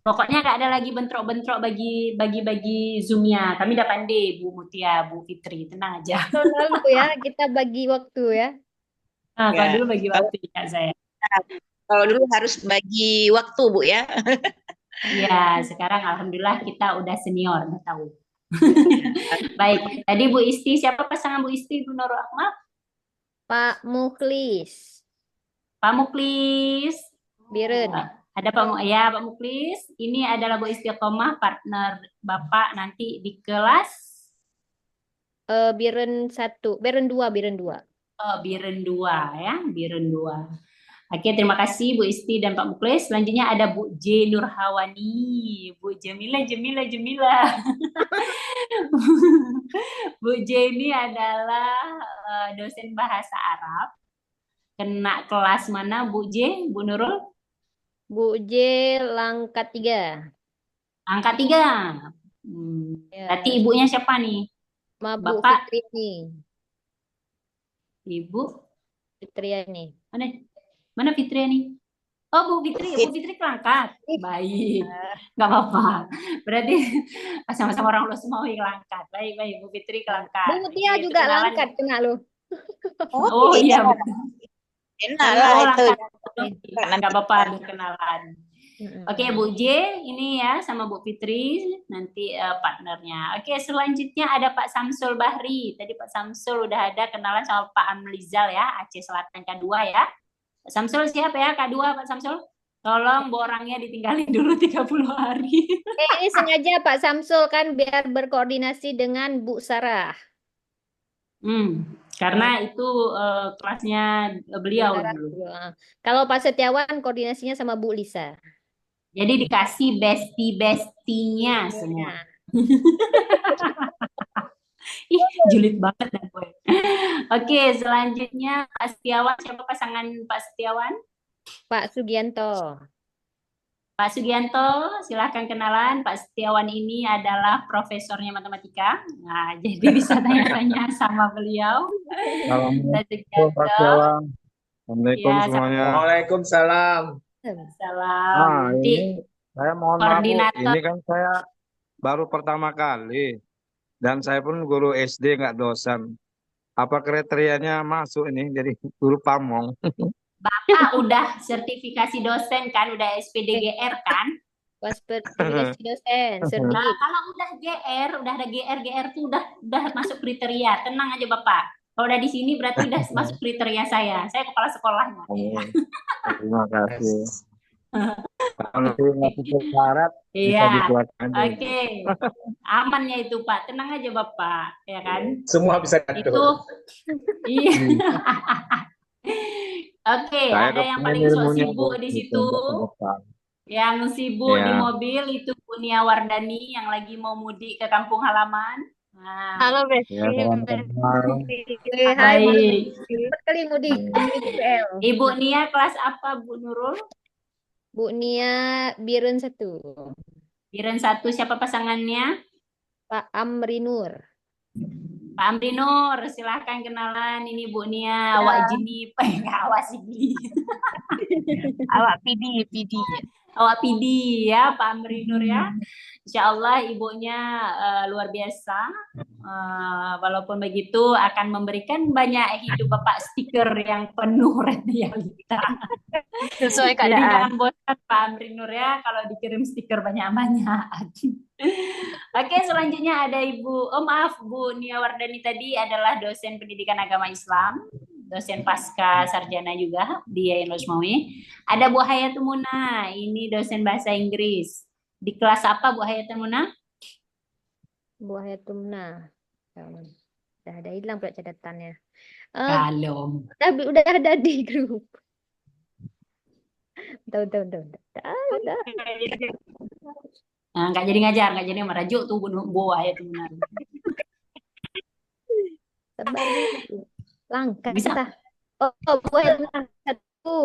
Pokoknya nggak ada lagi bentrok-bentrok bagi Zoom-nya. Kami udah pandai Bu Mutia, Bu Fitri, tenang aja. Dulu ya, kita bagi waktu ya. Nah, kalau Ya. dulu bagi waktu ya saya. Kalau dulu harus bagi waktu Bu ya. Iya, sekarang alhamdulillah kita udah senior, udah tahu. Baik, tadi Bu Isti, siapa pasangan Bu Isti, Bu Nurul Akmal? Pak Mukhlis. Pak Muklis. Biren. Ada Pak Muklis. Ini adalah Bu Istiqomah, partner Bapak nanti di kelas. Biren 1, Biren 2. Oh, Biren 2 ya, Biren 2. Oke, terima kasih Bu Isti dan Pak Muklis. Selanjutnya ada Bu J Nurhawani, Bu Jamila. Bu J ini adalah dosen bahasa Arab. Kena kelas mana Bu J, Bu Nurul? Bu J Langkat 3. Angkat 3. Berarti ibunya siapa nih? Bu Bapak? Fitri nih. Ibu? Fitriani. Mana Fitriani? Oh, Bu Fitri. Bu Fitri kelangkat. Baik. Nggak apa-apa. Berarti sama-sama orang lu semua kelangkat. Baik. Bu Fitri kelangkat. Bu Mutia juga langkat kena lu. Oh iya. Enak lah itu. Nggak apa-apa kenalan. Oke, Bu J ini ya sama Bu Fitri nanti partnernya. Oke, selanjutnya ada Pak Samsul Bahri. Tadi Pak Samsul udah ada kenalan sama Pak Amlizal ya, Aceh Selatan K2 ya. Pak Samsul siap ya K2 Pak Samsul? Tolong borangnya ditinggalin dulu 30 hari. Ini sengaja Pak Samsul kan biar berkoordinasi dengan Bu Sarah. Karena itu kelasnya beliau dulu. Kalau Pak Setiawan koordinasinya sama Bu Lisa. Jadi dikasih bestie-bestinya semua. Ih, julid banget dah gue. Oke, selanjutnya Pak Setiawan. Siapa pasangan Pak Setiawan? Pak Sugianto. Pak Sugianto, silahkan kenalan. Pak Setiawan ini adalah profesornya matematika. Nah, jadi bisa tanya-tanya sama beliau. Pak Sugianto. Assalamualaikum semuanya. Waalaikumsalam. Salam. Ini saya mohon maaf, Bu. Koordinator. Ini kan saya baru pertama kali dan saya pun guru SD nggak dosen. Apa kriterianya masuk ini jadi guru pamong? Bapak udah sertifikasi dosen kan, udah SPDGR kan? Sertifikasi dosen. Nah, kalau udah ada GR tuh udah masuk kriteria. Tenang aja Bapak. Kalau udah di sini berarti udah masuk kriteria saya. Saya kepala sekolahnya. Terima kasih. Kalau nggak syarat bisa Iya. dikeluarkan. Oke. Amannya itu Pak. Tenang aja Bapak, ya kan? Semua bisa Itu. diatur. Iya. Oke, ada yang paling sok sibuk di situ. Yang sibuk di mobil itu Punia Wardani yang lagi mau mudik ke kampung halaman. Nah. Halo, Besti. Hai. Kali mudik. Ibu Nia kelas apa Bu Nurul? Bu Nia Biren 1. Biren 1 siapa pasangannya? Pak Amri Nur. Pak Amri Nur, silahkan kenalan. Ini Bu Nia, awak jini, awak sini. Awak PD. Awak PD ya, Pak Amri Nur ya. Insya Allah ibunya luar biasa. Walaupun begitu akan memberikan banyak hidup Bapak stiker yang penuh realita. Sesuai Jadi keadaan. jangan bosan Pak Amri Nur ya kalau dikirim stiker banyak-banyak. Oke, selanjutnya ada maaf Bu Nia Wardani tadi adalah dosen pendidikan agama Islam, dosen pasca sarjana juga di Yayan Rosmawi. Ada Bu Hayatul Muna, ini dosen bahasa Inggris. Di kelas apa Bu Hayatul Muna? Buah Tumna. Udah ada hilang pula catatannya. Kalau Udah ada di grup. Udah. nah, nggak jadi ngajar, nggak jadi merajuk tuh Bu Hayatul Muna. Sabar dulu. Langkat Bisa. kita. Buah satu.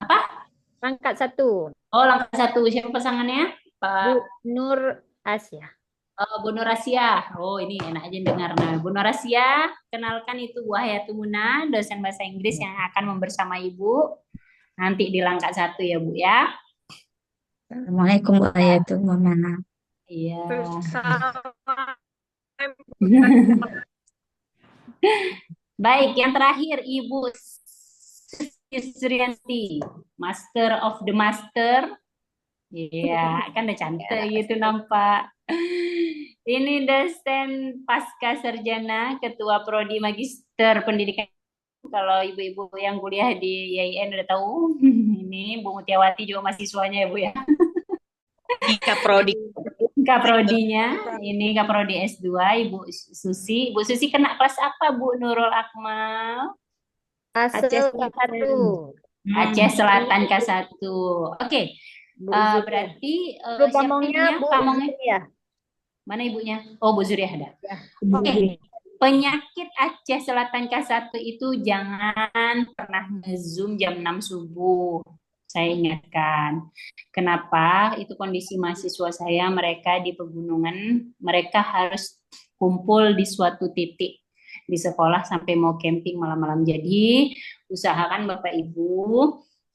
Apa? Langkat satu. Oh, langkah satu. Siapa pasangannya? Bu Pak Nur Asia. Bu Nur Asia. Oh, ini enak aja dengar. Nah, Bu Nur Asia, kenalkan itu Bu Hayatul Muna, dosen bahasa Inggris yang akan membersama Ibu. Nanti di langkah satu ya, Bu ya. Assalamualaikum warahmatullahi wabarakatuh. Iya. Baik, yang terakhir Ibu Suyanti, Master of the Master. Iya, kan udah cantik gitu nampak. Ini dosen pasca sarjana, ketua prodi magister pendidikan. Kalau ibu-ibu yang kuliah di YIN udah tahu, ini Bu Mutiawati juga mahasiswanya ya Bu ya. Kaprodi. Kaprodinya, ini Kaprodi S2, Ibu Susi. Ibu Susi kena kelas apa Bu Nurul Akmal? Aceh Selatan. satu. Aceh Selatan K1. Oke. Bu Zuria. Berarti Bu Pamongnya Bu Pamongnya Zuria. mana ibunya? Oh, Bu Zuriah ada. Ya. Oke. Penyakit Aceh Selatan K1 itu jangan pernah nge-zoom jam 6 subuh. Saya ingatkan. Kenapa? Itu kondisi mahasiswa saya, mereka di pegunungan, mereka harus kumpul di suatu titik di sekolah sampai mau camping malam-malam. Jadi, usahakan Bapak Ibu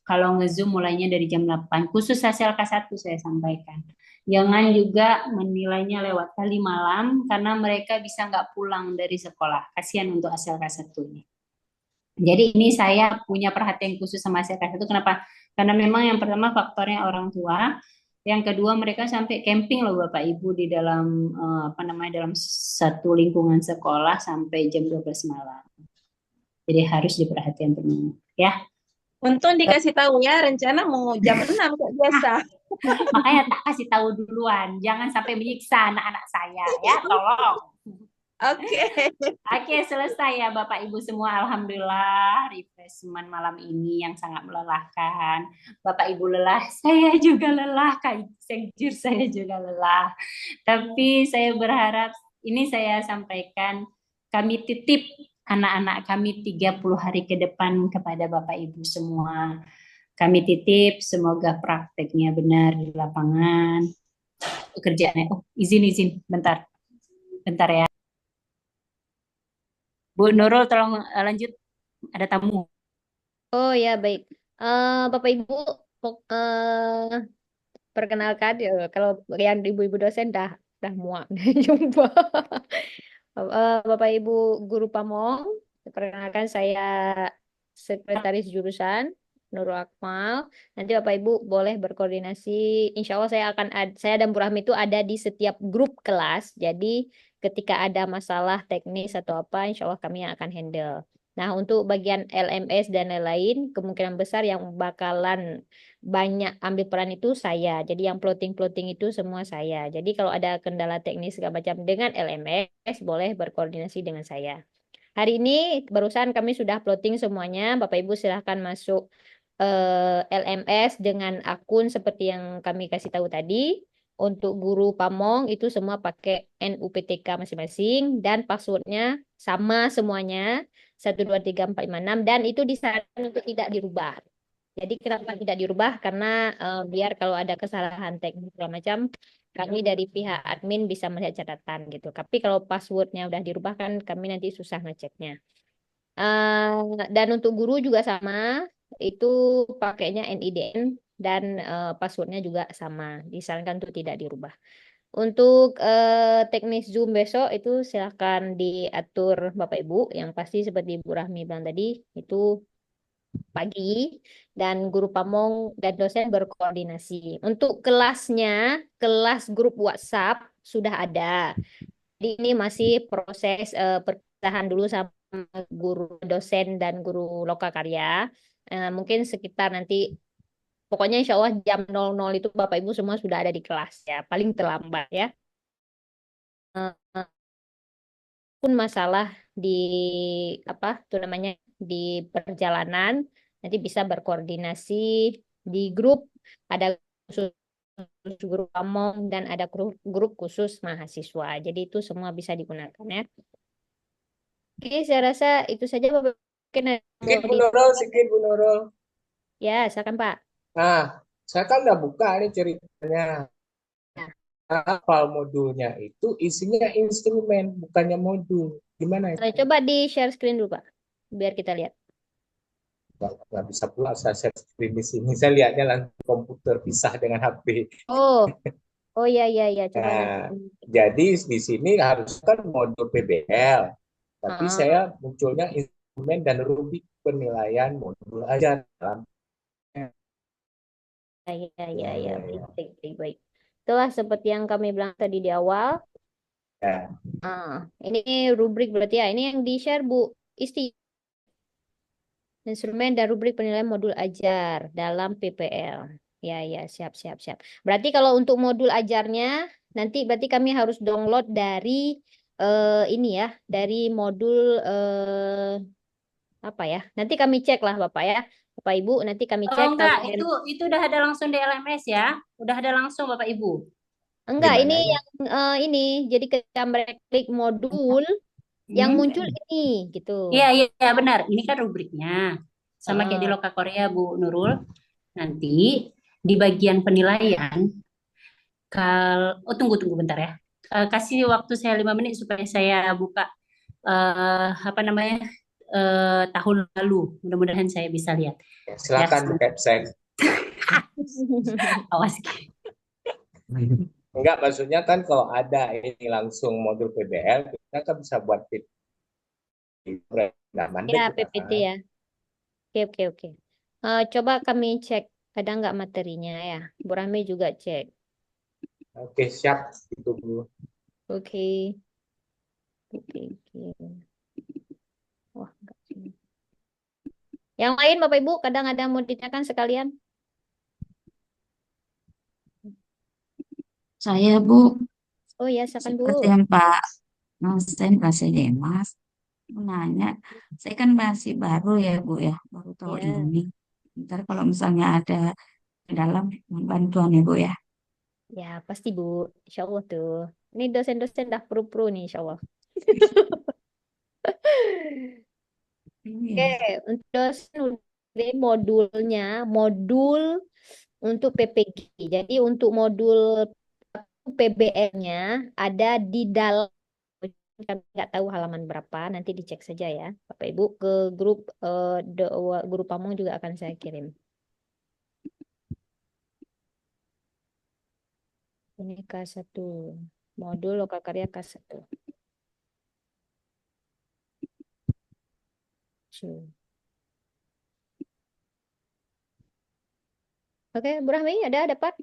kalau nge-zoom mulainya dari jam 8, khusus hasil K1 saya sampaikan. Jangan juga menilainya lewat kali malam, karena mereka bisa nggak pulang dari sekolah. Kasihan untuk hasil K1 ini. Jadi ini saya punya perhatian khusus sama hasil K1. Kenapa? Karena memang yang pertama faktornya orang tua. Yang kedua mereka sampai camping loh Bapak Ibu di dalam dalam satu lingkungan sekolah sampai jam 12 malam. Jadi harus diperhatikan penuh ya. Untung dikasih tahu ya, rencana mau jam 6 kok biasa. Makanya tak kasih tahu duluan, jangan sampai menyiksa anak-anak saya ya, tolong. Oke, selesai ya Bapak Ibu semua. Alhamdulillah refreshment malam ini yang sangat melelahkan. Bapak Ibu lelah, saya juga lelah, Kak Sekjur saya juga lelah. Tapi saya berharap ini saya sampaikan, kami titip anak-anak kami 30 hari ke depan kepada Bapak Ibu semua. Kami titip semoga prakteknya benar di lapangan. Pekerjaannya, izin, bentar ya. Bu Nurul tolong lanjut, ada tamu. Oh ya baik. Bapak Ibu perkenalkan ya, kalau yang ibu-ibu dosen dah muak jumpa. Bapak Ibu guru Pamong, perkenalkan saya sekretaris jurusan Nurul Akmal. Nanti Bapak Ibu boleh berkoordinasi. Insya Allah saya dan Bu Rahmi itu ada di setiap grup kelas. Jadi ketika ada masalah teknis atau apa, insya Allah kami yang akan handle. Nah, untuk bagian LMS dan lain-lain, kemungkinan besar yang bakalan banyak ambil peran itu saya. Jadi yang plotting-plotting itu semua saya. Jadi kalau ada kendala teknis segala macam dengan LMS, boleh berkoordinasi dengan saya. Hari ini barusan kami sudah plotting semuanya. Bapak Ibu silahkan masuk LMS dengan akun seperti yang kami kasih tahu tadi. Untuk guru Pamong itu semua pakai NUPTK masing-masing dan passwordnya sama semuanya 123456 dan itu disarankan untuk tidak dirubah. Jadi kenapa tidak dirubah? Karena biar kalau ada kesalahan teknis segala macam kami dari pihak admin bisa melihat catatan gitu. Tapi kalau passwordnya udah dirubah kan kami nanti susah ngeceknya. Dan untuk guru juga sama, itu pakainya NIDN dan passwordnya juga sama, disarankan untuk tidak dirubah. Untuk teknis Zoom besok itu silahkan diatur Bapak Ibu. Yang pasti seperti Bu Rahmi bilang tadi, itu pagi dan guru pamong dan dosen berkoordinasi. Untuk kelasnya, kelas grup WhatsApp sudah ada. Jadi ini masih proses perpisahan dulu sama guru dosen dan guru lokakarya. Mungkin sekitar nanti, pokoknya insya Allah jam 00 itu Bapak Ibu semua sudah ada di kelas ya, paling terlambat ya. Eh, Pun masalah di apa tuh namanya di perjalanan nanti bisa berkoordinasi di grup, ada khusus grup pamong dan ada grup khusus mahasiswa. Jadi itu semua bisa digunakan ya. Oke, saya rasa itu saja Bapak. Mungkin ada yang Sikit mau Bu Nurul, sikit Bu Nurul. ya, silakan Pak. Nah, saya kan udah buka nih ceritanya. Ya. Hafal modulnya itu isinya instrumen, bukannya modul. Gimana itu? Coba di share screen dulu Pak, biar kita lihat. Nggak bisa pula saya share screen di sini. Saya lihatnya langsung komputer pisah dengan HP. Oh, oh ya ya ya, coba Nah, nanti. jadi di sini harus kan modul PBL, tapi Ah, saya munculnya instrumen dan rubrik penilaian modul aja dalam. ya ya ya, Ya, baik ya, baik baik baik. Itulah seperti yang kami bilang tadi di awal. ya. Ini rubrik berarti ya. Ini yang di-share Bu Isti. Instrumen dan rubrik penilaian modul ajar dalam PPL. Ya, ya, siap, siap, siap. Berarti kalau untuk modul ajarnya, nanti berarti kami harus download dari ini ya, dari modul apa ya? Nanti kami cek lah Bapak ya. Bapak Ibu, nanti kami Oh cek kalau enggak, itu udah ada langsung di LMS ya. Udah ada langsung Bapak Ibu. enggak, ini Gimana? yang ini. Jadi ketika mereka klik modul, yang muncul ini gitu. Iya, iya, iya, benar. Ini kan rubriknya. Sama kayak di Ah. Loka Korea, Bu Nurul. Nanti di bagian penilaian, tunggu bentar ya. Kasih waktu saya 5 menit supaya saya buka apa namanya tahun lalu. Mudah-mudahan saya bisa lihat. Ya, silakan buka website. Awas. Enggak, maksudnya kan kalau ada ini langsung modul PBL, kita kan bisa buat fit. Nggak mandek Ya, kita PPT kan. ya. Oke, oke, oke. Coba kami cek, ada nggak materinya ya. Bu Rahmi juga cek. Oke, siap. Itu dulu. Oke. Oke, oke. Wah, nggak sini. Yang lain Bapak Ibu, kadang ada yang mau ditanyakan sekalian. Saya Bu, Oh ya, silakan Bu. seperti yang Pak Nosen, Pak Sedemas, mau nanya, saya kan masih baru ya Bu ya, baru tahu Ya, ini. Ntar kalau misalnya ada ke dalam bantuan ya Bu ya. ya pasti Bu. Insya Allah tuh. Ini dosen-dosen dah pro-pro nih, Insya Allah. Oke, Iya. untuk dosen udah modulnya, modul untuk PPG. Jadi untuk modul PBL-nya ada di dalam, kami nggak tahu halaman berapa, nanti dicek saja ya Bapak Ibu, ke grup guru pamong juga akan saya kirim. Ini K1, modul lokal karya K1. Oke, Bu Rahmi ada dapat?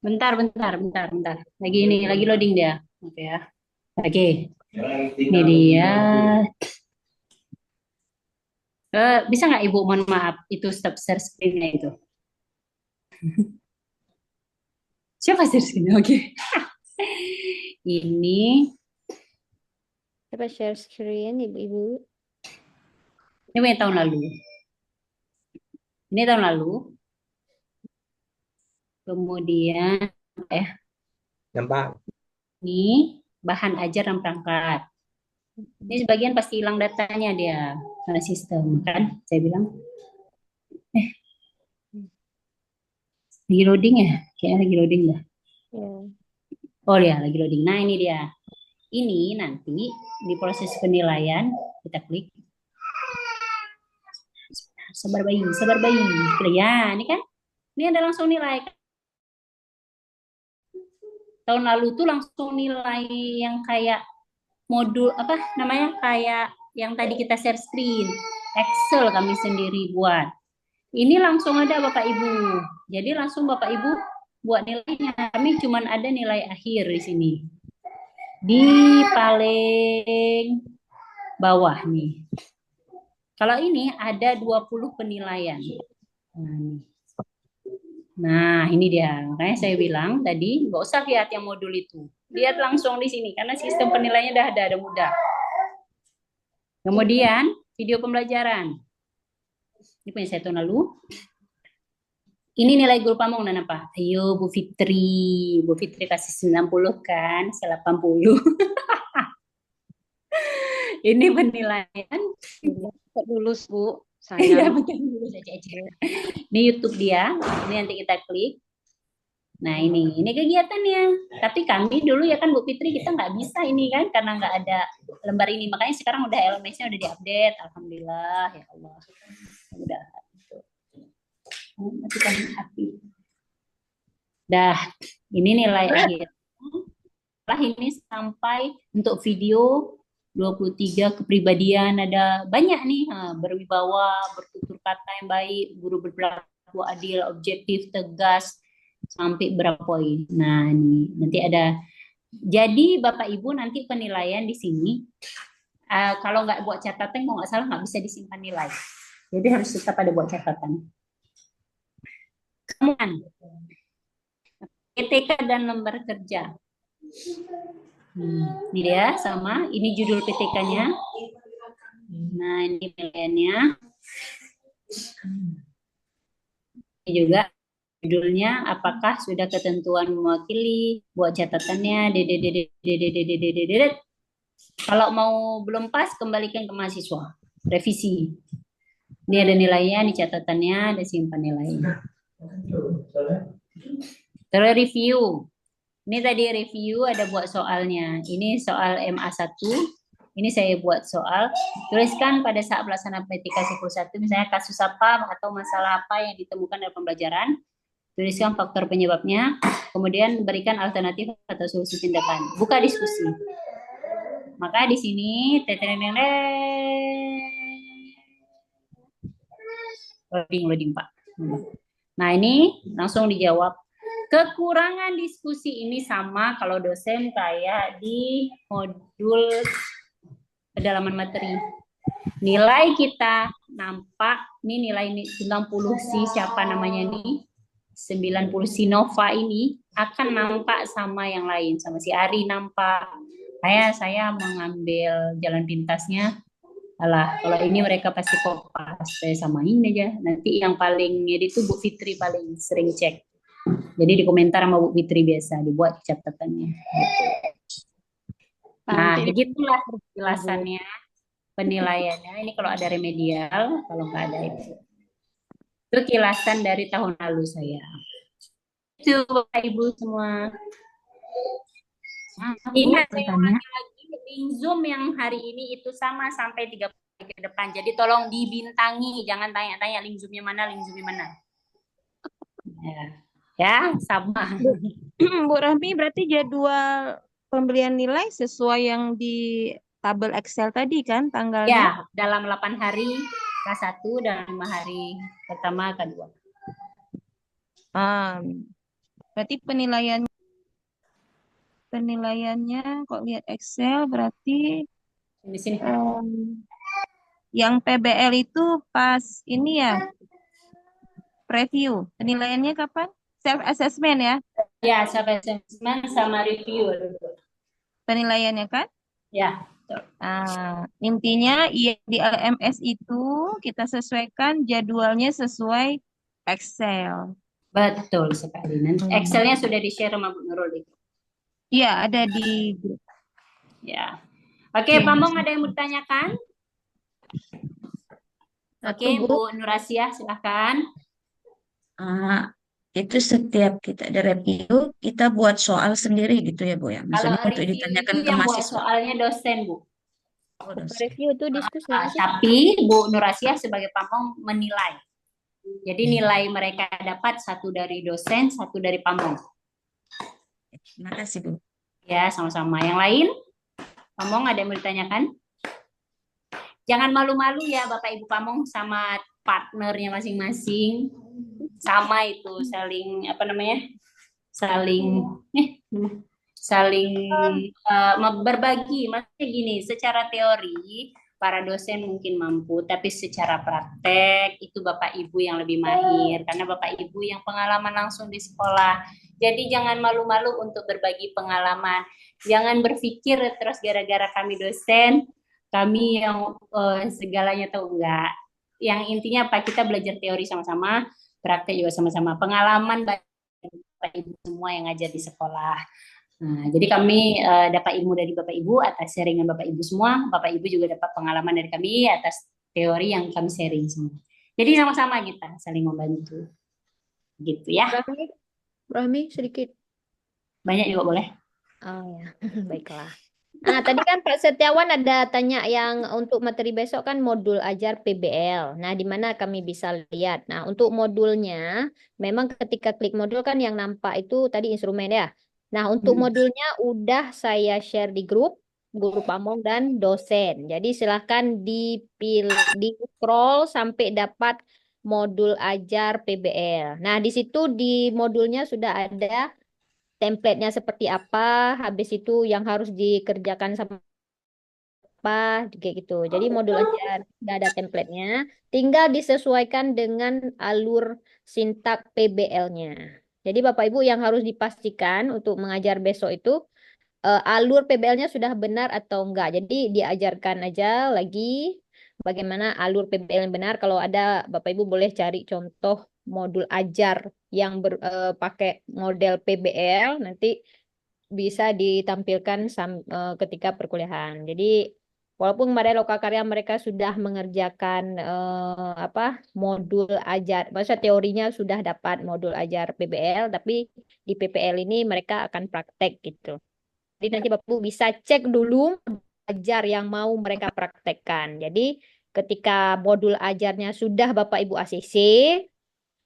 Bentar. Lagi loading dia. Oke ya. Oke. Ini dia. Bisa nggak Ibu, mohon maaf, itu stop share screen-nya itu. Siapa share screen? Oke. Ini Coba share screen Ibu-ibu. ini tahun lalu. Ini tahun lalu. Kemudian Nampak? ini bahan ajar dan perangkat. Ini sebagian pasti hilang datanya dia karena sistem kan. Saya bilang lagi loading ya, kayaknya lagi loading dah. Ya. Oh ya, lagi loading. Nah ini dia. Ini nanti di proses penilaian kita klik. Sabar bayi. Ya, ini kan. Ini ada langsung nilai. tahun lalu tuh langsung nilai yang kayak modul apa namanya, kayak yang tadi kita share screen, Excel kami sendiri buat. Ini langsung ada Bapak Ibu. Jadi langsung Bapak Ibu buat nilainya. Kami cuman ada nilai akhir di sini. Di paling bawah nih. Kalau ini ada 20 penilaian. Nah, ini dia. Makanya saya bilang tadi, nggak usah lihat yang modul itu. Lihat langsung di sini, karena sistem penilaiannya udah ada mudah. Kemudian, video pembelajaran. Ini punya saya tahun lalu. Ini nilai guru pamong dan apa? Ayo Bu Fitri. Bu Fitri kasih 90 kan? 80. Ini penilaian. Lulus Bu, Iya, sayang. betul. Ini YouTube dia. Ini nanti kita klik. Nah, ini kegiatannya. Tapi kami dulu ya kan Bu Fitri, kita nggak bisa ini kan, karena nggak ada lembar ini. Makanya sekarang udah LMS-nya udah diupdate. Alhamdulillah, ya Allah. Udah. Matikan api. Dah, ini nilai akhir. Setelah ini sampai untuk video 23 kepribadian, ada banyak nih, berwibawa, bertutur kata yang baik, guru berperilaku adil, objektif, tegas, sampai berapa poin. Nah, ini nanti ada. Jadi Bapak Ibu nanti penilaian di sini, kalau nggak buat catatan, mau nggak salah nggak bisa disimpan nilai. Jadi harus tetap ada buat catatan. Kemudian PTK dan lembar kerja. Ini dia sama, ini judul PTK-nya. Nah, ini nilainya. Ini juga judulnya, apakah sudah ketentuan mewakili, buat catatannya, Kalau mau belum pas, kembalikan ke mahasiswa, revisi. Ini ada nilainya, ini catatannya, ada simpan nilainya. Terus review. Ini tadi review ada buat soalnya. Ini soal MA1. Ini saya buat soal. Tuliskan pada saat pelaksanaan PTK siklus 1, misalnya kasus apa atau masalah apa yang ditemukan dalam pembelajaran. Tuliskan faktor penyebabnya. Kemudian berikan alternatif atau solusi tindakan. Buka diskusi. Maka di sini loading Pak. Nah, ini langsung dijawab. Kekurangan diskusi ini sama kalau dosen kayak di modul pendalaman materi. Nilai kita nampak, ini nilai 90 si siapa namanya nih, 90 si Nova ini akan nampak sama yang lain, sama si Ari nampak. Saya mengambil jalan pintasnya. Alah, kalau ini mereka pasti kopas, saya samain aja. Nanti yang paling itu Bu Fitri paling sering cek. Jadi di komentar sama Bu Fitri biasa dibuat catatannya. Nah, begitulah penjelasannya, penilaiannya. Ini kalau ada remedial, kalau nggak ada itu. Itu kilasan dari tahun lalu saya. Itu Bapak Ibu semua. Ingat saya ulangi lagi, link Zoom yang hari ini itu sama sampai 3 hari ke depan. Jadi tolong dibintangi, jangan tanya-tanya link Zoom-nya mana, link Zoom-nya mana. Ya, sama. Bu Rahmi, berarti jadwal pembelian nilai sesuai yang di tabel Excel tadi kan tanggalnya? Ya, dalam 8 hari K1 dan 5 hari pertama K2. Berarti penilaiannya kok lihat Excel berarti di sini. Yang PBL itu pas ini ya, preview. Penilaiannya kapan? Self assessment ya? Ya, self assessment sama review. Penilaiannya kan? Ya. Intinya di LMS itu kita sesuaikan jadwalnya sesuai Excel. Betul sekali. Nanti Excelnya sudah di-share sama Bu Nurul itu. Iya, ada di grup. Ya. Oke, Pamong ada yang mau ditanyakan? Oke, Bu Nurasia, silakan. Itu setiap kita ada review, kita buat soal sendiri gitu ya, Bu ya. Misalnya Kalau untuk review ditanyakan itu ke yang buat mahasiswa. soalnya dosen, Bu. Review itu diskusi. Tapi Bu Nurasia sebagai Pamong menilai. Jadi nilai mereka dapat 1 dari dosen, 1 dari Pamong. Terima kasih, Bu. Ya, sama-sama. Yang lain? Pamong ada yang mau ditanyakan? Jangan malu-malu ya Bapak Ibu Pamong sama partnernya masing-masing. Sama itu, saling apa namanya? Saling berbagi. Maksudnya gini, secara teori para dosen mungkin mampu, tapi secara praktek itu Bapak Ibu yang lebih mahir karena Bapak Ibu yang pengalaman langsung di sekolah. Jadi jangan malu-malu untuk berbagi pengalaman. Jangan berpikir terus gara-gara kami dosen, kami yang segalanya tahu, enggak. Yang intinya apa? Kita belajar teori sama-sama, praktek juga sama-sama. Pengalaman Bapak Ibu semua yang ngajar di sekolah. Nah, jadi kami dapat ilmu dari Bapak Ibu atas sharingan Bapak Ibu semua. Bapak Ibu juga dapat pengalaman dari kami atas teori yang kami sharing semua. Jadi sama-sama kita saling membantu. Gitu ya. Rahmi sedikit. Banyak juga boleh. Oh ya, baiklah. Nah, tadi kan Pak Setiawan ada tanya yang untuk materi besok kan modul ajar PBL. Nah, di mana kami bisa lihat. Nah, untuk modulnya, memang ketika klik modul kan yang nampak itu tadi instrumen ya. Nah, untuk modulnya udah saya share di grup guru Pamong dan dosen. Jadi silahkan dipilih, di scroll sampai dapat modul ajar PBL. Nah, di situ di modulnya sudah ada template-nya seperti apa, habis itu yang harus dikerjakan sama apa, kayak gitu. Jadi modul ajar sudah ada template-nya, tinggal disesuaikan dengan alur sintak PBL-nya. Jadi Bapak Ibu yang harus dipastikan untuk mengajar besok itu alur PBL-nya sudah benar atau enggak. Jadi diajarkan aja lagi bagaimana alur PBL yang benar. Kalau ada Bapak Ibu boleh cari contoh modul ajar yang pakai model PBL, nanti bisa ditampilkan ketika perkuliahan. Jadi walaupun kemarin lokakarya mereka sudah mengerjakan modul ajar, maksudnya teorinya sudah dapat modul ajar PBL, tapi di PPL ini mereka akan praktek gitu. Jadi nanti Bapak Ibu bisa cek dulu ajar yang mau mereka praktekkan. Jadi ketika modul ajarnya sudah Bapak Ibu ACC,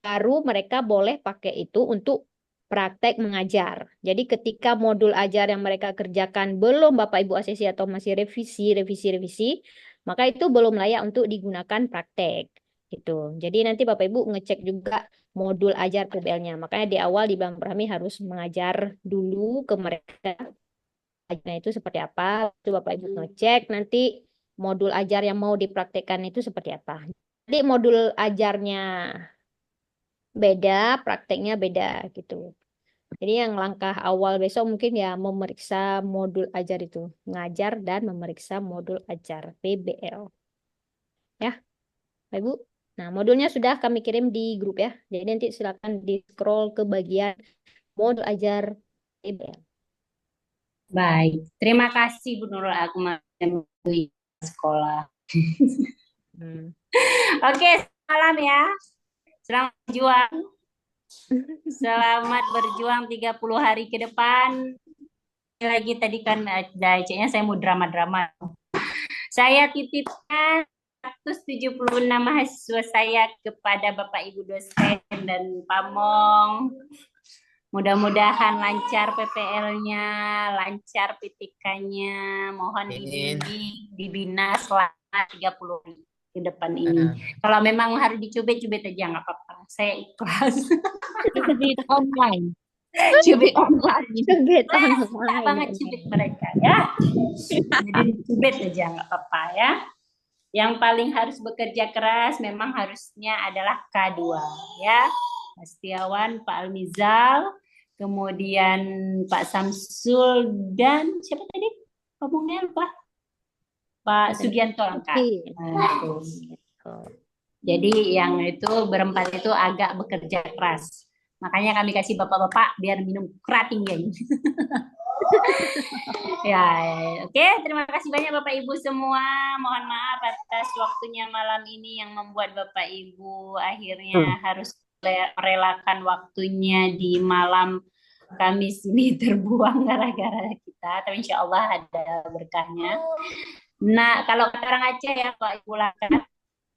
baru mereka boleh pakai itu untuk praktek mengajar. Jadi ketika modul ajar yang mereka kerjakan belum Bapak Ibu ACC atau masih revisi, maka itu belum layak untuk digunakan praktek. Gitu. Jadi nanti Bapak Ibu ngecek juga modul ajar PBL-nya. Makanya di awal di Bang Prahmi harus mengajar dulu ke mereka ajarnya itu seperti apa. Itu Bapak Ibu ngecek nanti modul ajar yang mau dipraktekkan itu seperti apa. Jadi modul ajarnya beda, prakteknya beda gitu. Jadi yang langkah awal besok mungkin ya memeriksa modul ajar itu, mengajar dan memeriksa modul ajar PBL. Ya, Pak Ibu. Nah, modulnya sudah kami kirim di grup ya. Jadi nanti silakan di scroll ke bagian modul ajar PBL. Baik, terima kasih Bu Nurul Akmal di sekolah. Oke, salam ya. Selamat berjuang. Selamat berjuang 30 hari ke depan. Lagi tadi kan kayaknya saya mau drama-drama. Saya titipkan 176 mahasiswa saya kepada Bapak Ibu dosen dan Pamong. Mudah-mudahan lancar PPL-nya, lancar PTK-nya. Mohon dibimbing, dibina selama 30 hari ke depan ini. Kalau memang harus dicubit-cubit aja nggak apa-apa. Saya ikhlas. Cubit online. Cubit online. Cubit online. Banget cubit mereka ya. Jadi cubit aja nggak apa-apa ya. Yang paling harus bekerja keras memang harusnya adalah K2 ya. Pak Setiawan, Pak Almizal, kemudian Pak Samsul dan siapa tadi? Ngomongnya lupa. Pak Sugianto lengkap. Jadi yang itu berempat itu agak bekerja keras. Makanya kami kasih bapak-bapak biar minum kerating ya. Ya, oke. Terima kasih banyak Bapak Ibu semua. Mohon maaf atas waktunya malam ini yang membuat Bapak Ibu akhirnya harus merelakan waktunya di malam Kamis ini terbuang gara-gara kita. Tapi insya Allah ada berkahnya. Nah, kalau kata orang Aceh ya Pak Ibu Lakat,